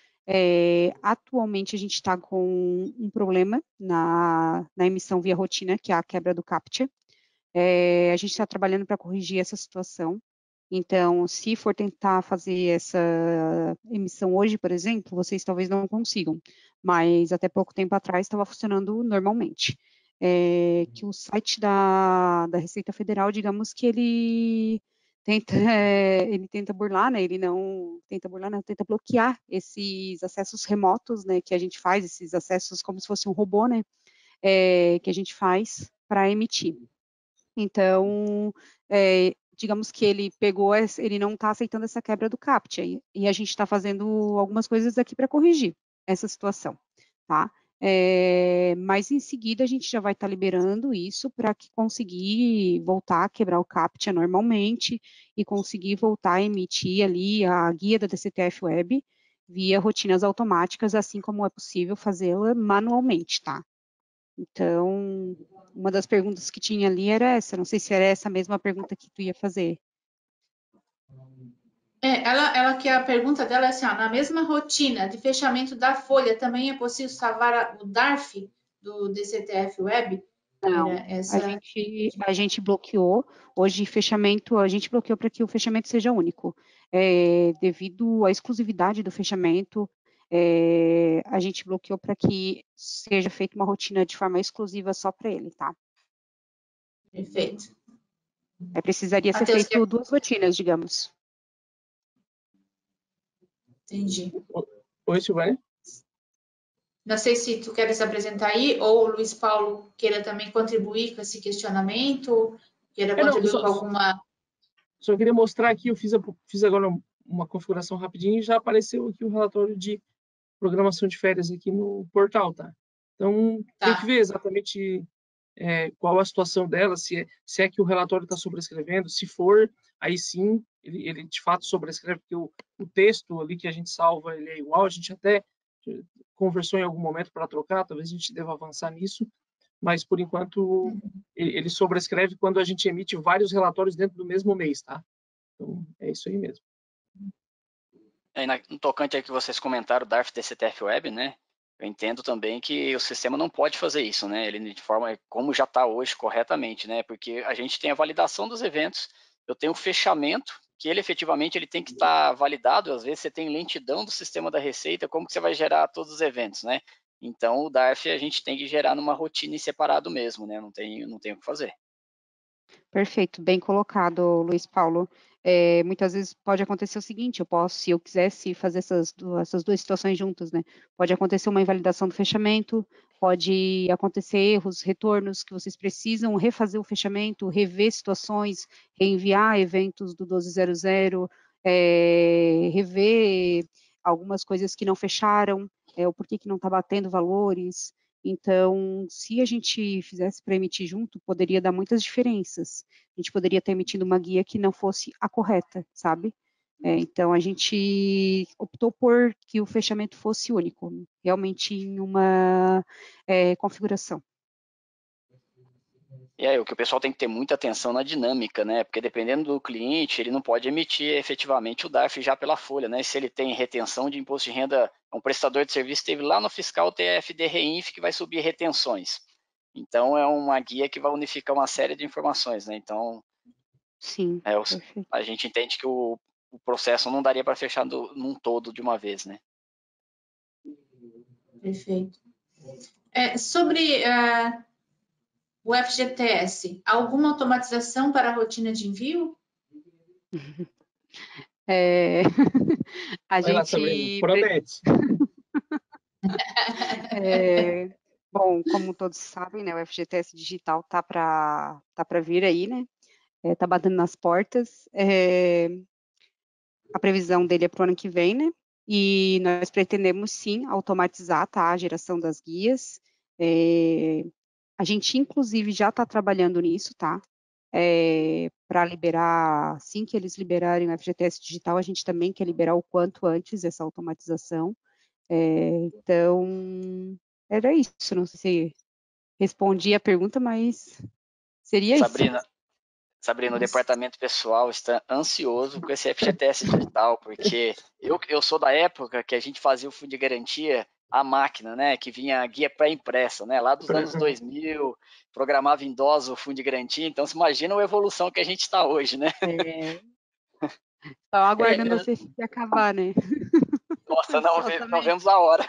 Atualmente a gente está com um problema na emissão via rotina, que é a quebra do CAPTCHA. A gente está trabalhando para corrigir essa situação. Então, se for tentar fazer essa emissão hoje, por exemplo, vocês talvez não consigam, mas até pouco tempo atrás estava funcionando normalmente. Que o site da Receita Federal, digamos que ele tenta burlar, né? Ele não tenta burlar, não, tenta bloquear esses acessos remotos, né? Que a gente faz, esses acessos como se fosse um robô, né? Que a gente faz para emitir. Então, digamos que ele ele não está aceitando essa quebra do CAPTCHA, e a gente está fazendo algumas coisas aqui para corrigir essa situação, tá? Mas em seguida a gente já vai estar liberando isso para que conseguir voltar a quebrar o CAPTCHA normalmente e conseguir voltar a emitir ali a guia da DCTF Web via rotinas automáticas, assim como é possível fazê-la manualmente, tá? Então, uma das perguntas que tinha ali era essa. Não sei se era essa mesma pergunta que tu ia fazer. Ela que a pergunta dela é assim, ó, na mesma rotina de fechamento da folha, também é possível salvar o DARF do DCTF Web? Não, Era essa... a gente bloqueou. Hoje, fechamento, a gente bloqueou para que o fechamento seja único. Devido à exclusividade do fechamento, a gente bloqueou para que seja feita uma rotina de forma exclusiva só para ele, tá? Perfeito. Precisaria ser feito duas rotinas, digamos. Entendi. Oi, Silvânia. Não sei se tu queres apresentar aí, ou o Luiz Paulo queira também contribuir com esse questionamento, queira contribuir com alguma... Só queria mostrar aqui, eu fiz agora uma configuração rapidinho e já apareceu aqui o relatório de programação de férias aqui no portal, tá? Então, tem que ver exatamente qual a situação dela, se é que o relatório está sobrescrevendo. Se for, aí sim, ele de fato sobrescreve, porque o texto ali que a gente salva, ele é igual. A gente até conversou em algum momento para trocar, talvez a gente deva avançar nisso, mas por enquanto ele sobrescreve quando a gente emite vários relatórios dentro do mesmo mês, tá? Então, é isso aí mesmo. No tocante aí que vocês comentaram, DARF DCTF Web, né? eu entendo também que o sistema não pode fazer isso, né? Ele de forma como já está hoje corretamente, né? Porque a gente tem a validação dos eventos, eu tenho o fechamento, que ele efetivamente ele tem que estar validado. Às vezes você tem lentidão do sistema da Receita, como que você vai gerar todos os eventos, né? Então o DARF a gente tem que gerar numa rotina em separado mesmo, né? Não tem o que fazer. Perfeito, bem colocado, Luiz Paulo. Muitas vezes pode acontecer o seguinte, se eu quisesse fazer essas duas situações juntas, né? Pode acontecer uma invalidação do fechamento, pode acontecer erros, retornos que vocês precisam refazer o fechamento, rever situações, reenviar eventos do 1200, rever algumas coisas que não fecharam, o porquê que não está batendo valores. Então, se a gente fizesse para emitir junto, poderia dar muitas diferenças. A gente poderia ter emitido uma guia que não fosse a correta, sabe? Então, a gente optou por que o fechamento fosse único, realmente em uma configuração. E aí, o que o pessoal tem que ter muita atenção na dinâmica, né? Porque dependendo do cliente, ele não pode emitir efetivamente o DARF já pela folha, né? Se ele tem retenção de imposto de renda, um prestador de serviço teve lá no fiscal TFD Reinf que vai subir retenções. Então, é uma guia que vai unificar uma série de informações, né? Então, Sim, a gente entende que o processo não daria para fechar num todo de uma vez, né? Perfeito. Sobre o FGTS, alguma automatização para a rotina de envio? A Vai lá, gente Sabrina, promete. Bom, como todos sabem, né, o FGTS digital tá para vir aí, né? Tá batendo nas portas. A previsão dele é para o ano que vem, né? E nós pretendemos sim automatizar, tá, a geração das guias. A gente inclusive já está trabalhando nisso, tá? Para liberar, assim que eles liberarem o FGTS digital, a gente também quer liberar o quanto antes essa automatização. Então, era isso. Não sei se respondi a pergunta, mas seria isso. Sabrina, o departamento pessoal está ansioso com esse FGTS digital, porque eu sou da época que a gente fazia o fundo de garantia à máquina, né? Que vinha a guia pré-impressa, né? Lá dos anos 2000, programava em DOS o fundo de garantia. Então, você imagina a evolução que a gente está hoje, né? Só aguardando a CFIP acabar, né? Nossa, não vemos a hora.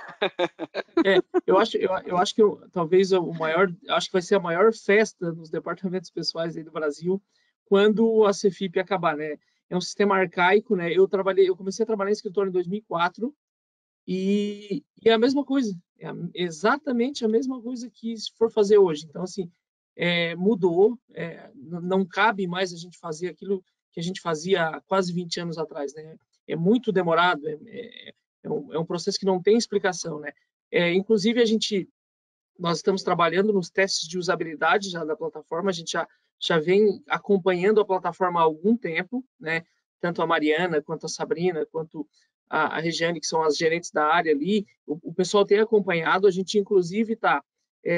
Eu acho que talvez o maior, acho que vai ser a maior festa nos departamentos pessoais aí do Brasil quando a CFIP acabar, né? É um sistema arcaico, né? Eu comecei a trabalhar em escritório em 2004 e é a mesma coisa, exatamente a mesma coisa que se for fazer hoje. Então, assim, mudou, não cabe mais a gente fazer aquilo que a gente fazia há quase 20 anos atrás, né? É muito demorado, é um processo que não tem explicação, né? Inclusive, nós estamos trabalhando nos testes de usabilidade já da plataforma, a gente já vem acompanhando a plataforma há algum tempo, né? Tanto a Mariana, quanto a Sabrina, quanto a Regiane, que são as gerentes da área ali, o pessoal tem acompanhado, a gente inclusive está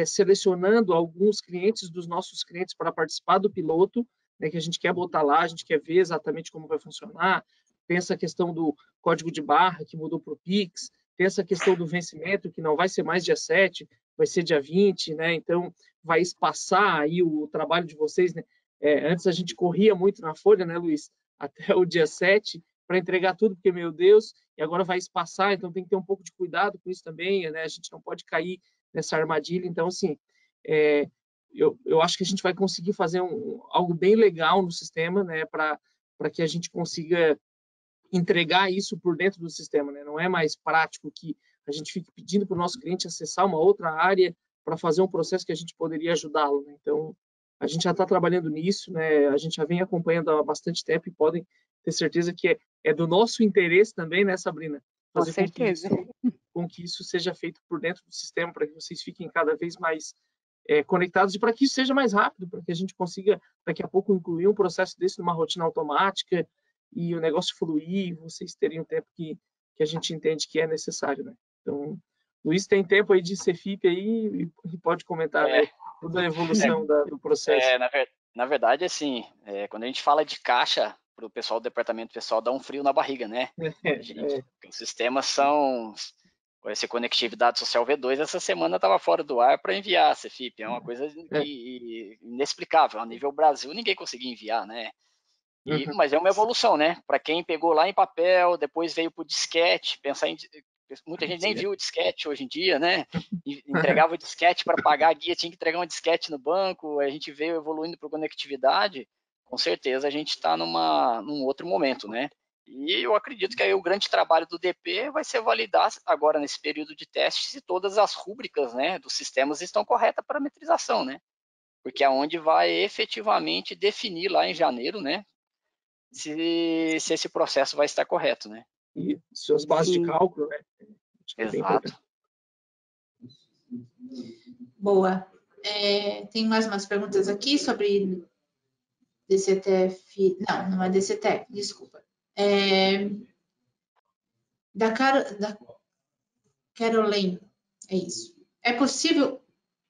selecionando alguns clientes dos nossos clientes para participar do piloto, né, que a gente quer botar lá, a gente quer ver exatamente como vai funcionar, tem essa questão do código de barra que mudou para o Pix, tem essa questão do vencimento, que não vai ser mais dia 7, vai ser dia 20, né? Então, vai espaçar aí o trabalho de vocês, né? Antes a gente corria muito na folha, né, Luiz? Até o dia 7 para entregar tudo, porque, meu Deus, e agora vai espaçar, então tem que ter um pouco de cuidado com isso também, né? A gente não pode cair nessa armadilha. Então, assim, eu acho que a gente vai conseguir fazer algo bem legal no sistema, né? Para que a gente consiga entregar isso por dentro do sistema, né? Não é mais prático que a gente fique pedindo para o nosso cliente acessar uma outra área para fazer um processo que a gente poderia ajudá-lo, né? Então, a gente já está trabalhando nisso, né? A gente já vem acompanhando há bastante tempo e podem ter certeza que é do nosso interesse também, né, Sabrina? Fazer com que isso seja feito por dentro do sistema, para que vocês fiquem cada vez mais conectados e para que isso seja mais rápido, para que a gente consiga daqui a pouco incluir um processo desse numa rotina automática e o negócio fluir, vocês terem o tempo que a gente entende que é necessário, né? Então, Luiz tem tempo aí de CFIP aí e pode comentar, né, toda a evolução do processo. Na verdade, assim, quando a gente fala de caixa, para o pessoal do departamento pessoal dá um frio na barriga, né? Os sistemas são Essa conectividade social V2, essa semana estava fora do ar para enviar a CFIP. É uma coisa inexplicável. A nível Brasil, ninguém conseguia enviar, né? Mas é uma evolução, né? Para quem pegou lá em papel, depois veio para o disquete, muita gente nem viu o disquete hoje em dia, né? Entregava o disquete para pagar a guia, tinha que entregar um disquete no banco, a gente veio evoluindo para conectividade, com certeza a gente está num outro momento, né? E eu acredito que aí o grande trabalho do DP vai ser validar agora nesse período de teste se todas as rúbricas, né, dos sistemas estão corretas para parametrização, né? Porque é onde vai efetivamente definir lá em janeiro, né, se esse processo vai estar correto, né? E suas bases de cálculo, né? Exato. Boa. Tem mais umas perguntas aqui sobre DCTF. Não é DCTF, desculpa. Da Caroline, é isso. É possível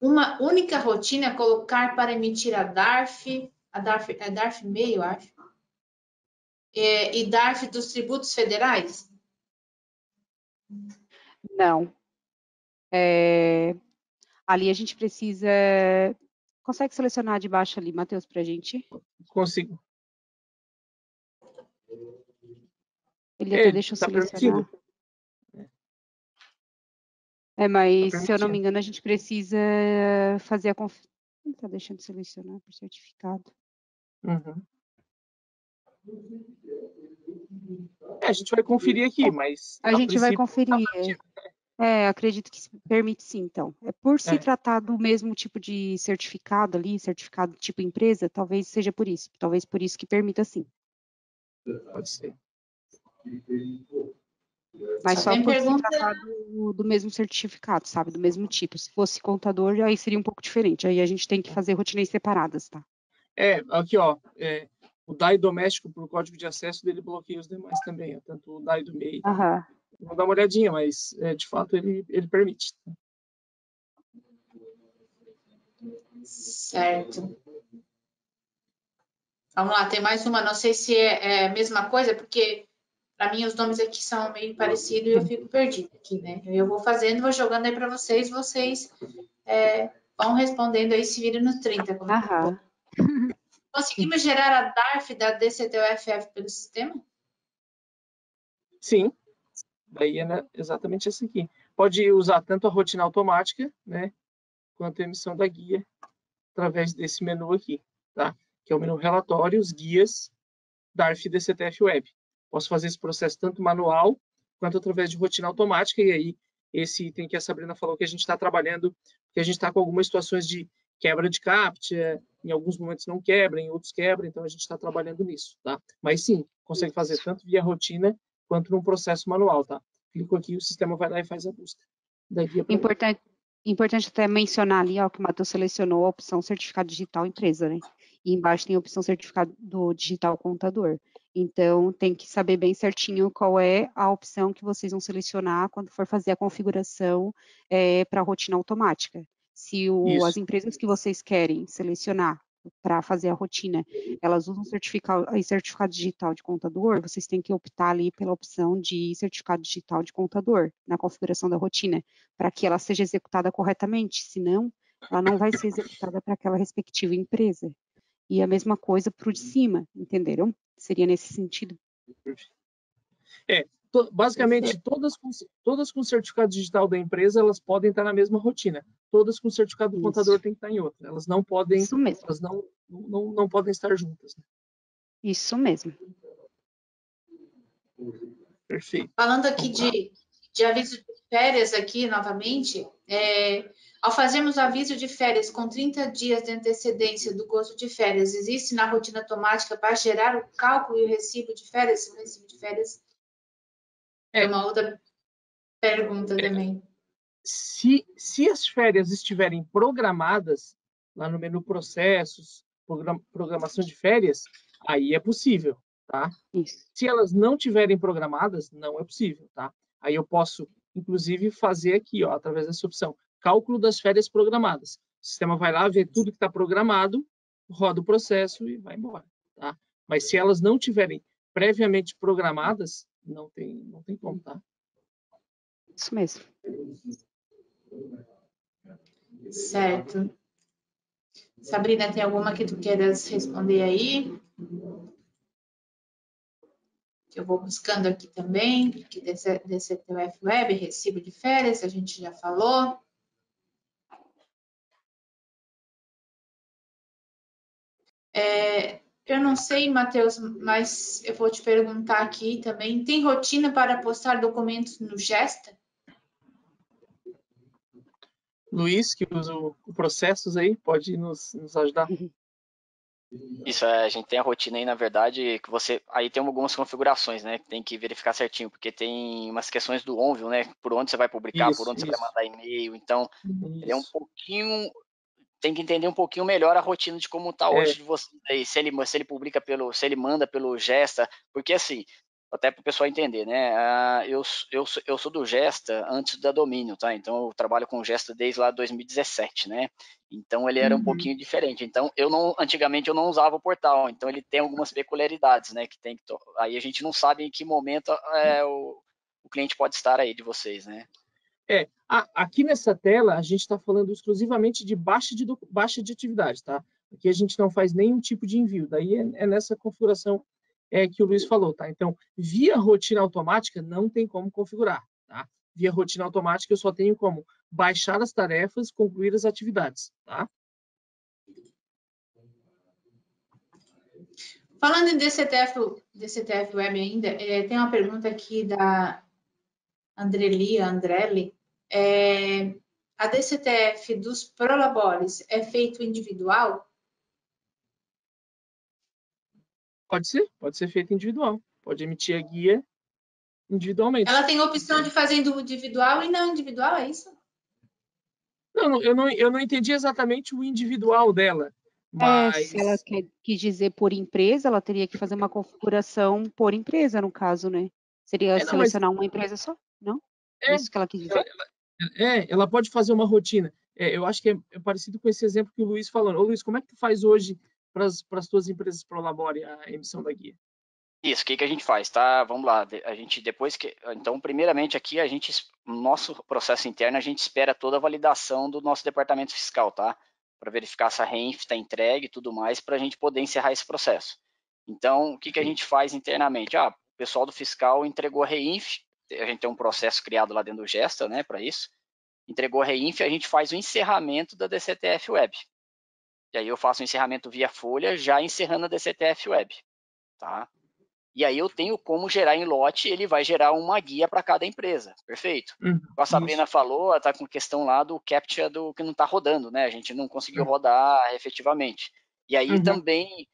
uma única rotina colocar para emitir a DARF, é DARF-MEI, eu acho, e DARF dos tributos federais? Não. Ali a gente precisa... Consegue selecionar de baixo ali, Matheus, para a gente? Consigo. Ele até deixa eu selecionar. Mas se eu não me engano, a gente precisa fazer a confirmação. Não está deixando selecionar por certificado. A gente vai conferir aqui, mas... A gente vai conferir. Acredito que permite sim, então. Por se tratar do mesmo tipo de certificado ali, certificado tipo empresa, talvez seja por isso. Talvez por isso que permita sim. Pode ser. Mas só por se tratar do mesmo certificado, sabe? Do mesmo tipo. Se fosse contador, aí seria um pouco diferente. Aí a gente tem que fazer rotinas separadas, tá? Aqui, ó. O DAI doméstico, por código de acesso dele, bloqueia os demais também. Tanto o DAI do MEI. Vou dar uma olhadinha, mas, de fato, ele permite. Certo. Vamos lá, tem mais uma. Não sei se é a mesma coisa, porque para mim os nomes aqui são meio parecidos e eu fico perdida aqui, né? Eu vou fazendo, vou jogando aí para vocês vão respondendo aí, se virem no 30. Conseguimos gerar a DARF da DCTUFF pelo sistema? Sim. Daí é exatamente essa aqui. Pode usar tanto a rotina automática, né, quanto a emissão da guia através desse menu aqui, tá? Que é o menu relatórios, guias, DARF DCTF Web. Posso fazer esse processo tanto manual quanto através de rotina automática, e aí esse item que a Sabrina falou que a gente está trabalhando, que a gente está com algumas situações de quebra de CAPTCHA, em alguns momentos não quebra, em outros quebra, então a gente está trabalhando nisso, tá? Mas sim, consegue fazer tanto via rotina quanto num processo manual, tá? Clico aqui, o sistema vai lá e faz a busca. Importante até mencionar ali, ó, que o Matheus selecionou a opção certificado digital empresa, né? E embaixo tem a opção certificado digital contador. Então, tem que saber bem certinho qual é a opção que vocês vão selecionar quando for fazer a configuração para a rotina automática. Se as empresas que vocês querem selecionar para fazer a rotina, elas usam certificado digital de contador, vocês têm que optar ali pela opção de certificado digital de contador na configuração da rotina, para que ela seja executada corretamente, senão ela não vai ser executada para aquela respectiva empresa. E a mesma coisa para o de cima, entenderam? Seria nesse sentido. Basicamente, todas com certificado digital da empresa, elas podem estar na mesma rotina. Todas com certificado do contador têm que estar em outra. Elas não podem, elas não podem estar juntas. Né? Isso mesmo. Perfeito. Falando aqui de aviso de férias aqui, novamente, ao fazermos o aviso de férias com 30 dias de antecedência do gozo de férias, existe na rotina automática para gerar o cálculo e o recibo de férias? O recibo de férias é uma outra pergunta também. Se as férias estiverem programadas, lá no menu processos, programação de férias, aí é possível, tá? Isso. Se elas não estiverem programadas, não é possível, tá? Aí eu posso, inclusive, fazer aqui, ó, através dessa opção, cálculo das férias programadas. O sistema vai lá, vê tudo que está programado, roda o processo e vai embora, tá? Mas se elas não estiverem previamente programadas, não tem como, tá? Isso mesmo. Certo. Sabrina, tem alguma que tu queiras responder aí? Que eu vou buscando aqui também, que DCTUF Web, recibo de férias, a gente já falou. Eu não sei, Matheus, mas eu vou te perguntar aqui também. Tem rotina para postar documentos no Gesta? Luiz, que usa o processos aí, pode nos ajudar? Isso, a gente tem a rotina aí, na verdade, que você... Aí tem algumas configurações, né? Que tem que verificar certinho, porque tem umas questões do OnView, né? Por onde você vai publicar, por onde você vai mandar e-mail. Então, ele é um pouquinho... Tem que entender um pouquinho melhor a rotina de como está hoje de você aí, se ele publica se ele manda pelo Gesta, porque assim, até para o pessoal entender, né? Eu sou do Gesta antes da Domínio, tá? Então eu trabalho com o Gesta desde lá 2017, né? Então ele era um pouquinho diferente. Então antigamente eu não usava o portal, então ele tem algumas peculiaridades, né? Aí a gente não sabe em que momento o cliente pode estar aí de vocês, né? Aqui nessa tela, a gente está falando exclusivamente de baixa de atividade, tá? Aqui a gente não faz nenhum tipo de envio. Daí é nessa configuração que o Luiz falou, tá? Então, via rotina automática, não tem como configurar, tá? Via rotina automática, eu só tenho como baixar as tarefas, concluir as atividades, tá? Falando em DCTF Web ainda, tem uma pergunta aqui da Andrelli. A DCTF dos Prolabores é feito individual? Pode ser feito individual. Pode emitir a guia individualmente. Ela tem a opção de fazer individual e não individual, é isso? Não, eu não entendi exatamente o individual dela, mas... Se ela quis dizer por empresa, ela teria que fazer uma configuração por empresa, no caso, né? Seria selecionar uma empresa só, não? É isso que ela quis dizer? Ela pode fazer uma rotina. Eu acho que é parecido com esse exemplo que o Luiz falou. Ô, Luiz, como é que tu faz hoje para as tuas empresas Prolabore a emissão da guia? Isso, o que a gente faz, tá? Vamos lá, a gente depois que... Então, primeiramente aqui, no nosso processo interno, a gente espera toda a validação do nosso departamento fiscal, tá? Para verificar se a REINF está entregue e tudo mais, para a gente poder encerrar esse processo. Então, o que a gente faz internamente? O pessoal do fiscal entregou a REINF, a gente tem um processo criado lá dentro do Gesta, né, para isso. Entregou a REINF, a gente faz o encerramento da DCTF Web. E aí eu faço o encerramento via folha, já encerrando a DCTF Web, tá? E aí eu tenho como gerar em lote, ele vai gerar uma guia para cada empresa, perfeito. A Sabrina falou, está com questão lá do CAPTCHA do que não está rodando, né? A gente não conseguiu rodar efetivamente. E aí também,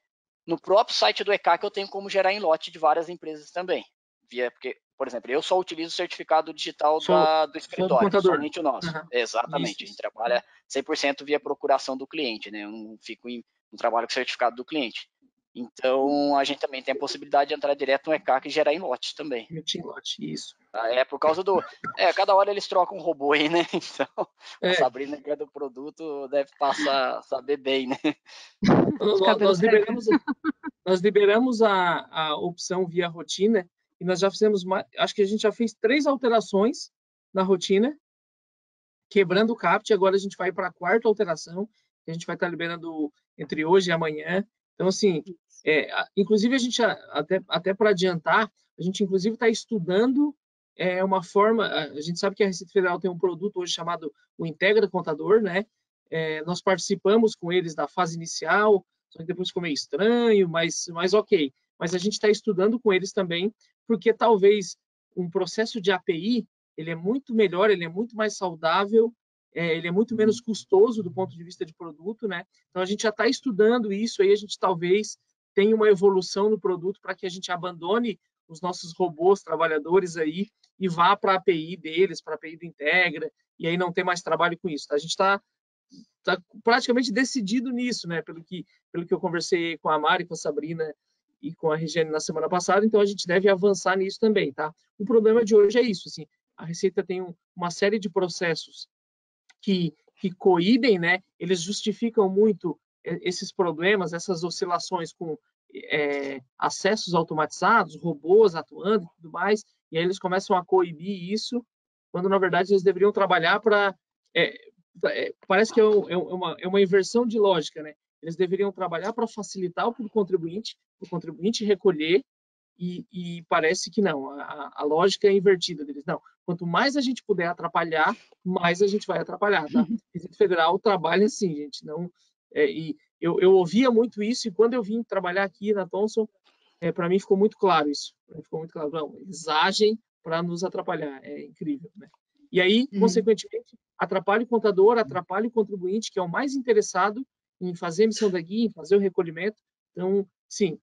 no próprio site do ECAC, eu tenho como gerar em lote de várias empresas também. Porque, por exemplo, eu só utilizo o certificado digital do escritório, somente o nosso. Exatamente, a gente trabalha 100% via procuração do cliente, né? Eu não trabalho com certificado do cliente. Então, a gente também tem a possibilidade de entrar direto no ECAC e gerar em lote também. Em lote, isso. Por causa cada hora eles trocam um robô aí, né? Então, a Sabrina, que é do produto, deve saber bem, né? Nós liberamos a opção via rotina e nós já fizemos, acho que a gente já fez 3 alterações na rotina, quebrando o CAPT. Agora a gente vai para a 4ª alteração, que a gente vai estar liberando entre hoje e amanhã. Então, assim, inclusive a gente, até para adiantar, a gente inclusive está estudando uma forma, a gente sabe que a Receita Federal tem um produto hoje chamado o Integra Contador, né? Nós participamos com eles da fase inicial, só que depois ficou meio estranho, mas ok. Mas a gente está estudando com eles também, porque talvez um processo de API, ele é muito melhor, ele é muito mais saudável, ele é muito menos custoso do ponto de vista de produto, né? Então, a gente já está estudando isso, aí a gente talvez tenha uma evolução no produto para que a gente abandone os nossos robôs trabalhadores aí e vá para a API deles, para a API do Integra, e aí não ter mais trabalho com isso. Tá? A gente está praticamente decidido nisso, né? Pelo que eu conversei com a Mari, com a Sabrina e com a Regiane na semana passada, então a gente deve avançar nisso também, tá? O problema de hoje é isso, assim, a Receita tem uma série de processos que coíbem, né? Eles justificam muito esses problemas, essas oscilações com acessos automatizados, robôs atuando e tudo mais, e aí eles começam a coibir isso, quando na verdade eles deveriam trabalhar para... parece que é uma inversão de lógica, né? Eles deveriam trabalhar para facilitar para o contribuinte recolher, e parece que não, a lógica é invertida deles. Não, quanto mais a gente puder atrapalhar, mais a gente vai atrapalhar, tá? O Receita Federal trabalha assim, gente, não... e eu ouvia muito isso, e quando eu vim trabalhar aqui na Thomson, para mim ficou muito claro isso. Ficou muito claro, não, eles agem para nos atrapalhar, é incrível, né? E aí, consequentemente, atrapalha o contador, atrapalha o contribuinte, que é o mais interessado em fazer a emissão da guia, em fazer o recolhimento. Então, sim,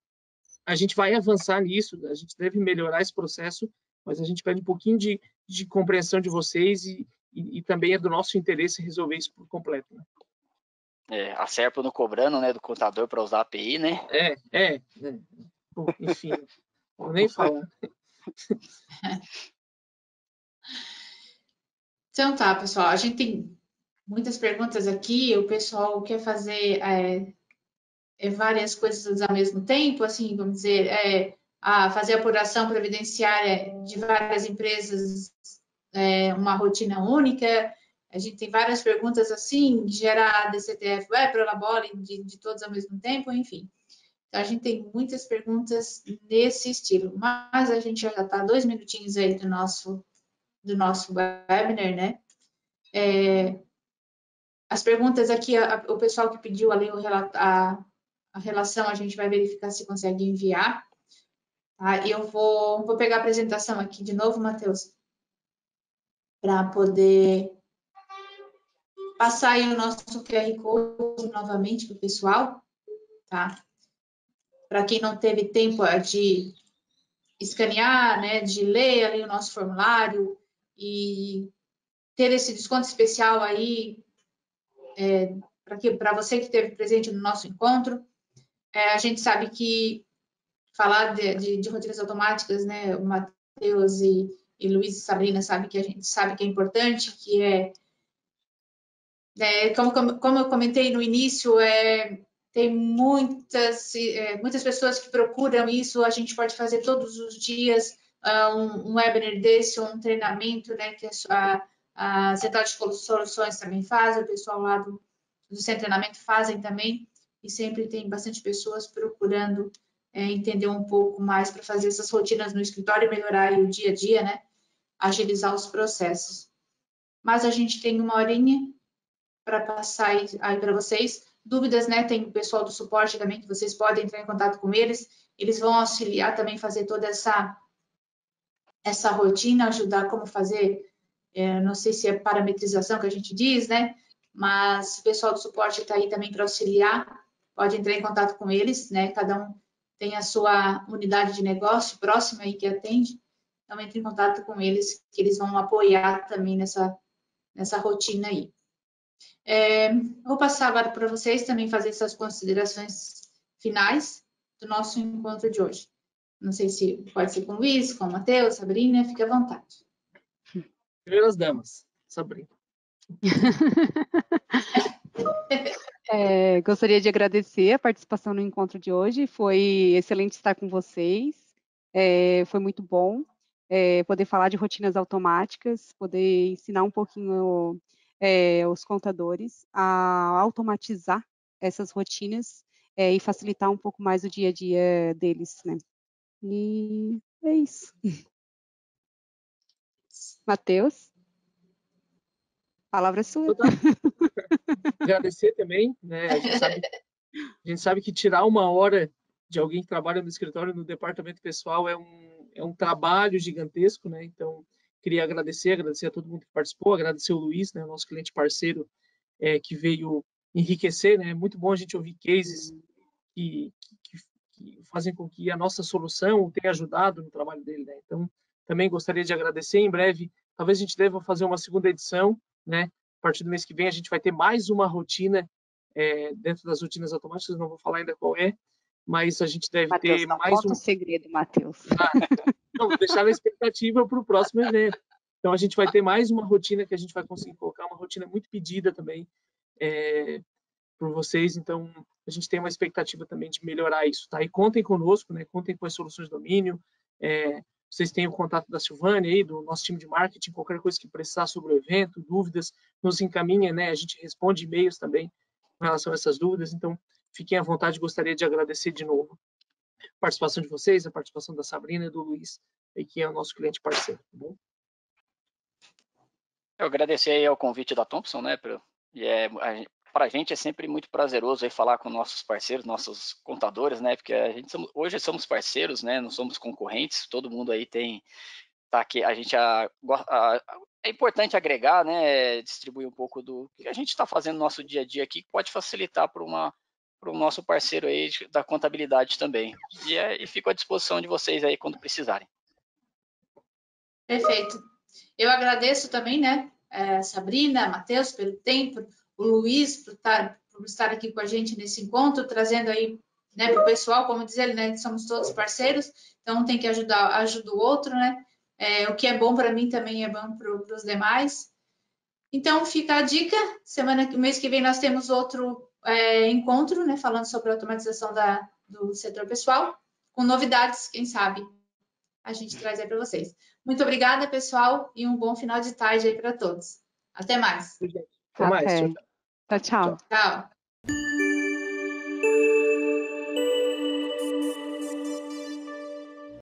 a gente vai avançar nisso, a gente deve melhorar esse processo, mas a gente pede um pouquinho de compreensão de vocês e também é do nosso interesse resolver isso por completo, né? A Serpo não cobrando, né, do contador para usar a API, né? Bom, enfim, não vou nem falar. Então tá, pessoal, a gente tem muitas perguntas aqui, o pessoal quer fazer várias coisas ao mesmo tempo, assim, vamos dizer, fazer apuração previdenciária de várias empresas, uma rotina única. A gente tem várias perguntas assim, gerar DCTF web, Prolabore, de todos ao mesmo tempo, enfim. Então, a gente tem muitas perguntas nesse estilo, mas a gente já está 2 minutinhos aí do nosso webinar, né? As perguntas aqui, o pessoal que pediu ali a relação, a gente vai verificar se consegue enviar. Tá? E eu vou pegar a apresentação aqui de novo, Matheus, para poder passar aí o nosso QR Code novamente para o pessoal, tá? Para quem não teve tempo de escanear, né, de ler ali o nosso formulário e ter esse desconto especial aí, para você que esteve presente no nosso encontro. A gente sabe que falar de rotinas automáticas, né, o Matheus e Luiz e Sabrina sabe que a gente sabe que é importante, que como eu comentei no início, tem muitas pessoas que procuram isso, a gente pode fazer todos os dias um webinar desse, um treinamento, né, que a Central de Soluções também faz, o pessoal lá do Centro de Treinamento fazem também, e sempre tem bastante pessoas procurando entender um pouco mais para fazer essas rotinas no escritório e melhorar aí o dia a dia, né, agilizar os processos. Mas a gente tem 1 horinha para passar aí para vocês. Dúvidas, né? Tem o pessoal do suporte também, que vocês podem entrar em contato com eles. Eles vão auxiliar também, fazer toda essa rotina, ajudar como fazer, não sei se é parametrização que a gente diz, né? Mas o pessoal do suporte está aí também para auxiliar. Pode entrar em contato com eles, né? Cada um tem a sua unidade de negócio próxima aí que atende. Então, entre em contato com eles, que eles vão apoiar também nessa rotina aí. Vou passar agora para vocês também fazer essas considerações finais do nosso encontro de hoje. Não sei se pode ser com o Luiz, com o Matheus, Sabrina, fique à vontade. Primeiras damas, Sabrina. Gostaria de agradecer a participação no encontro de hoje. Foi excelente estar com vocês. Foi muito bom poder falar de rotinas automáticas, poder ensinar um pouquinho os contadores a automatizar essas rotinas e facilitar um pouco mais o dia a dia deles, né? E é isso. Matheus, a palavra é sua. Agradecer também, né? A gente sabe que tirar 1 hora de alguém que trabalha no escritório, no departamento pessoal, é um trabalho gigantesco, né? Então, queria agradecer a todo mundo que participou, agradecer o Luiz, né, nosso cliente parceiro, que veio enriquecer, né? É muito bom a gente ouvir cases que fazem com que a nossa solução tenha ajudado no trabalho dele, né? Então, também gostaria de agradecer. Em breve, talvez a gente deva fazer uma segunda edição, né? A partir do mês que vem, a gente vai ter mais uma rotina dentro das rotinas automáticas, não vou falar ainda qual é, mas a gente deve Matheus, ter não mais conta o segredo, Matheus. Não, vou deixar a expectativa para o próximo evento. Então, a gente vai ter mais uma rotina que a gente vai conseguir colocar, uma rotina muito pedida também por vocês. Então, a gente tem uma expectativa também de melhorar isso, tá? E contem conosco, né? Contem com as soluções de domínio. vocês têm o contato da Silvânia aí, do nosso time de marketing, qualquer coisa que precisar sobre o evento, dúvidas, nos encaminha, né? A gente responde e-mails também com relação a essas dúvidas, então fiquem à vontade, gostaria de agradecer de novo a participação de vocês, a participação da Sabrina e do Luiz, que é o nosso cliente parceiro, tá bom? Eu agradecer aí ao convite da Thompson, né? Para a gente é sempre muito prazeroso aí falar com nossos parceiros, nossos contadores, né? Porque hoje somos parceiros, né? Não somos concorrentes. Todo mundo aí tá aqui. É importante agregar, né? Distribuir um pouco do que a gente está fazendo no nosso dia a dia aqui, que pode facilitar para o nosso parceiro aí da contabilidade também. E fico à disposição de vocês aí quando precisarem. Perfeito. Eu agradeço também, né, Sabrina, Matheus, pelo tempo, o Luiz por estar aqui com a gente nesse encontro, trazendo aí, né, para o pessoal, como diz ele, né, somos todos parceiros, então um tem que ajuda o outro, né, o que é bom para mim também é bom para os demais. Então, fica a dica, mês que vem nós temos outro encontro, né, falando sobre a automatização do setor pessoal, com novidades, quem sabe a gente traz aí para vocês. Muito obrigada, pessoal, e um bom final de tarde aí para todos. Até mais. Até mais. Tchau, tchau. Tchau.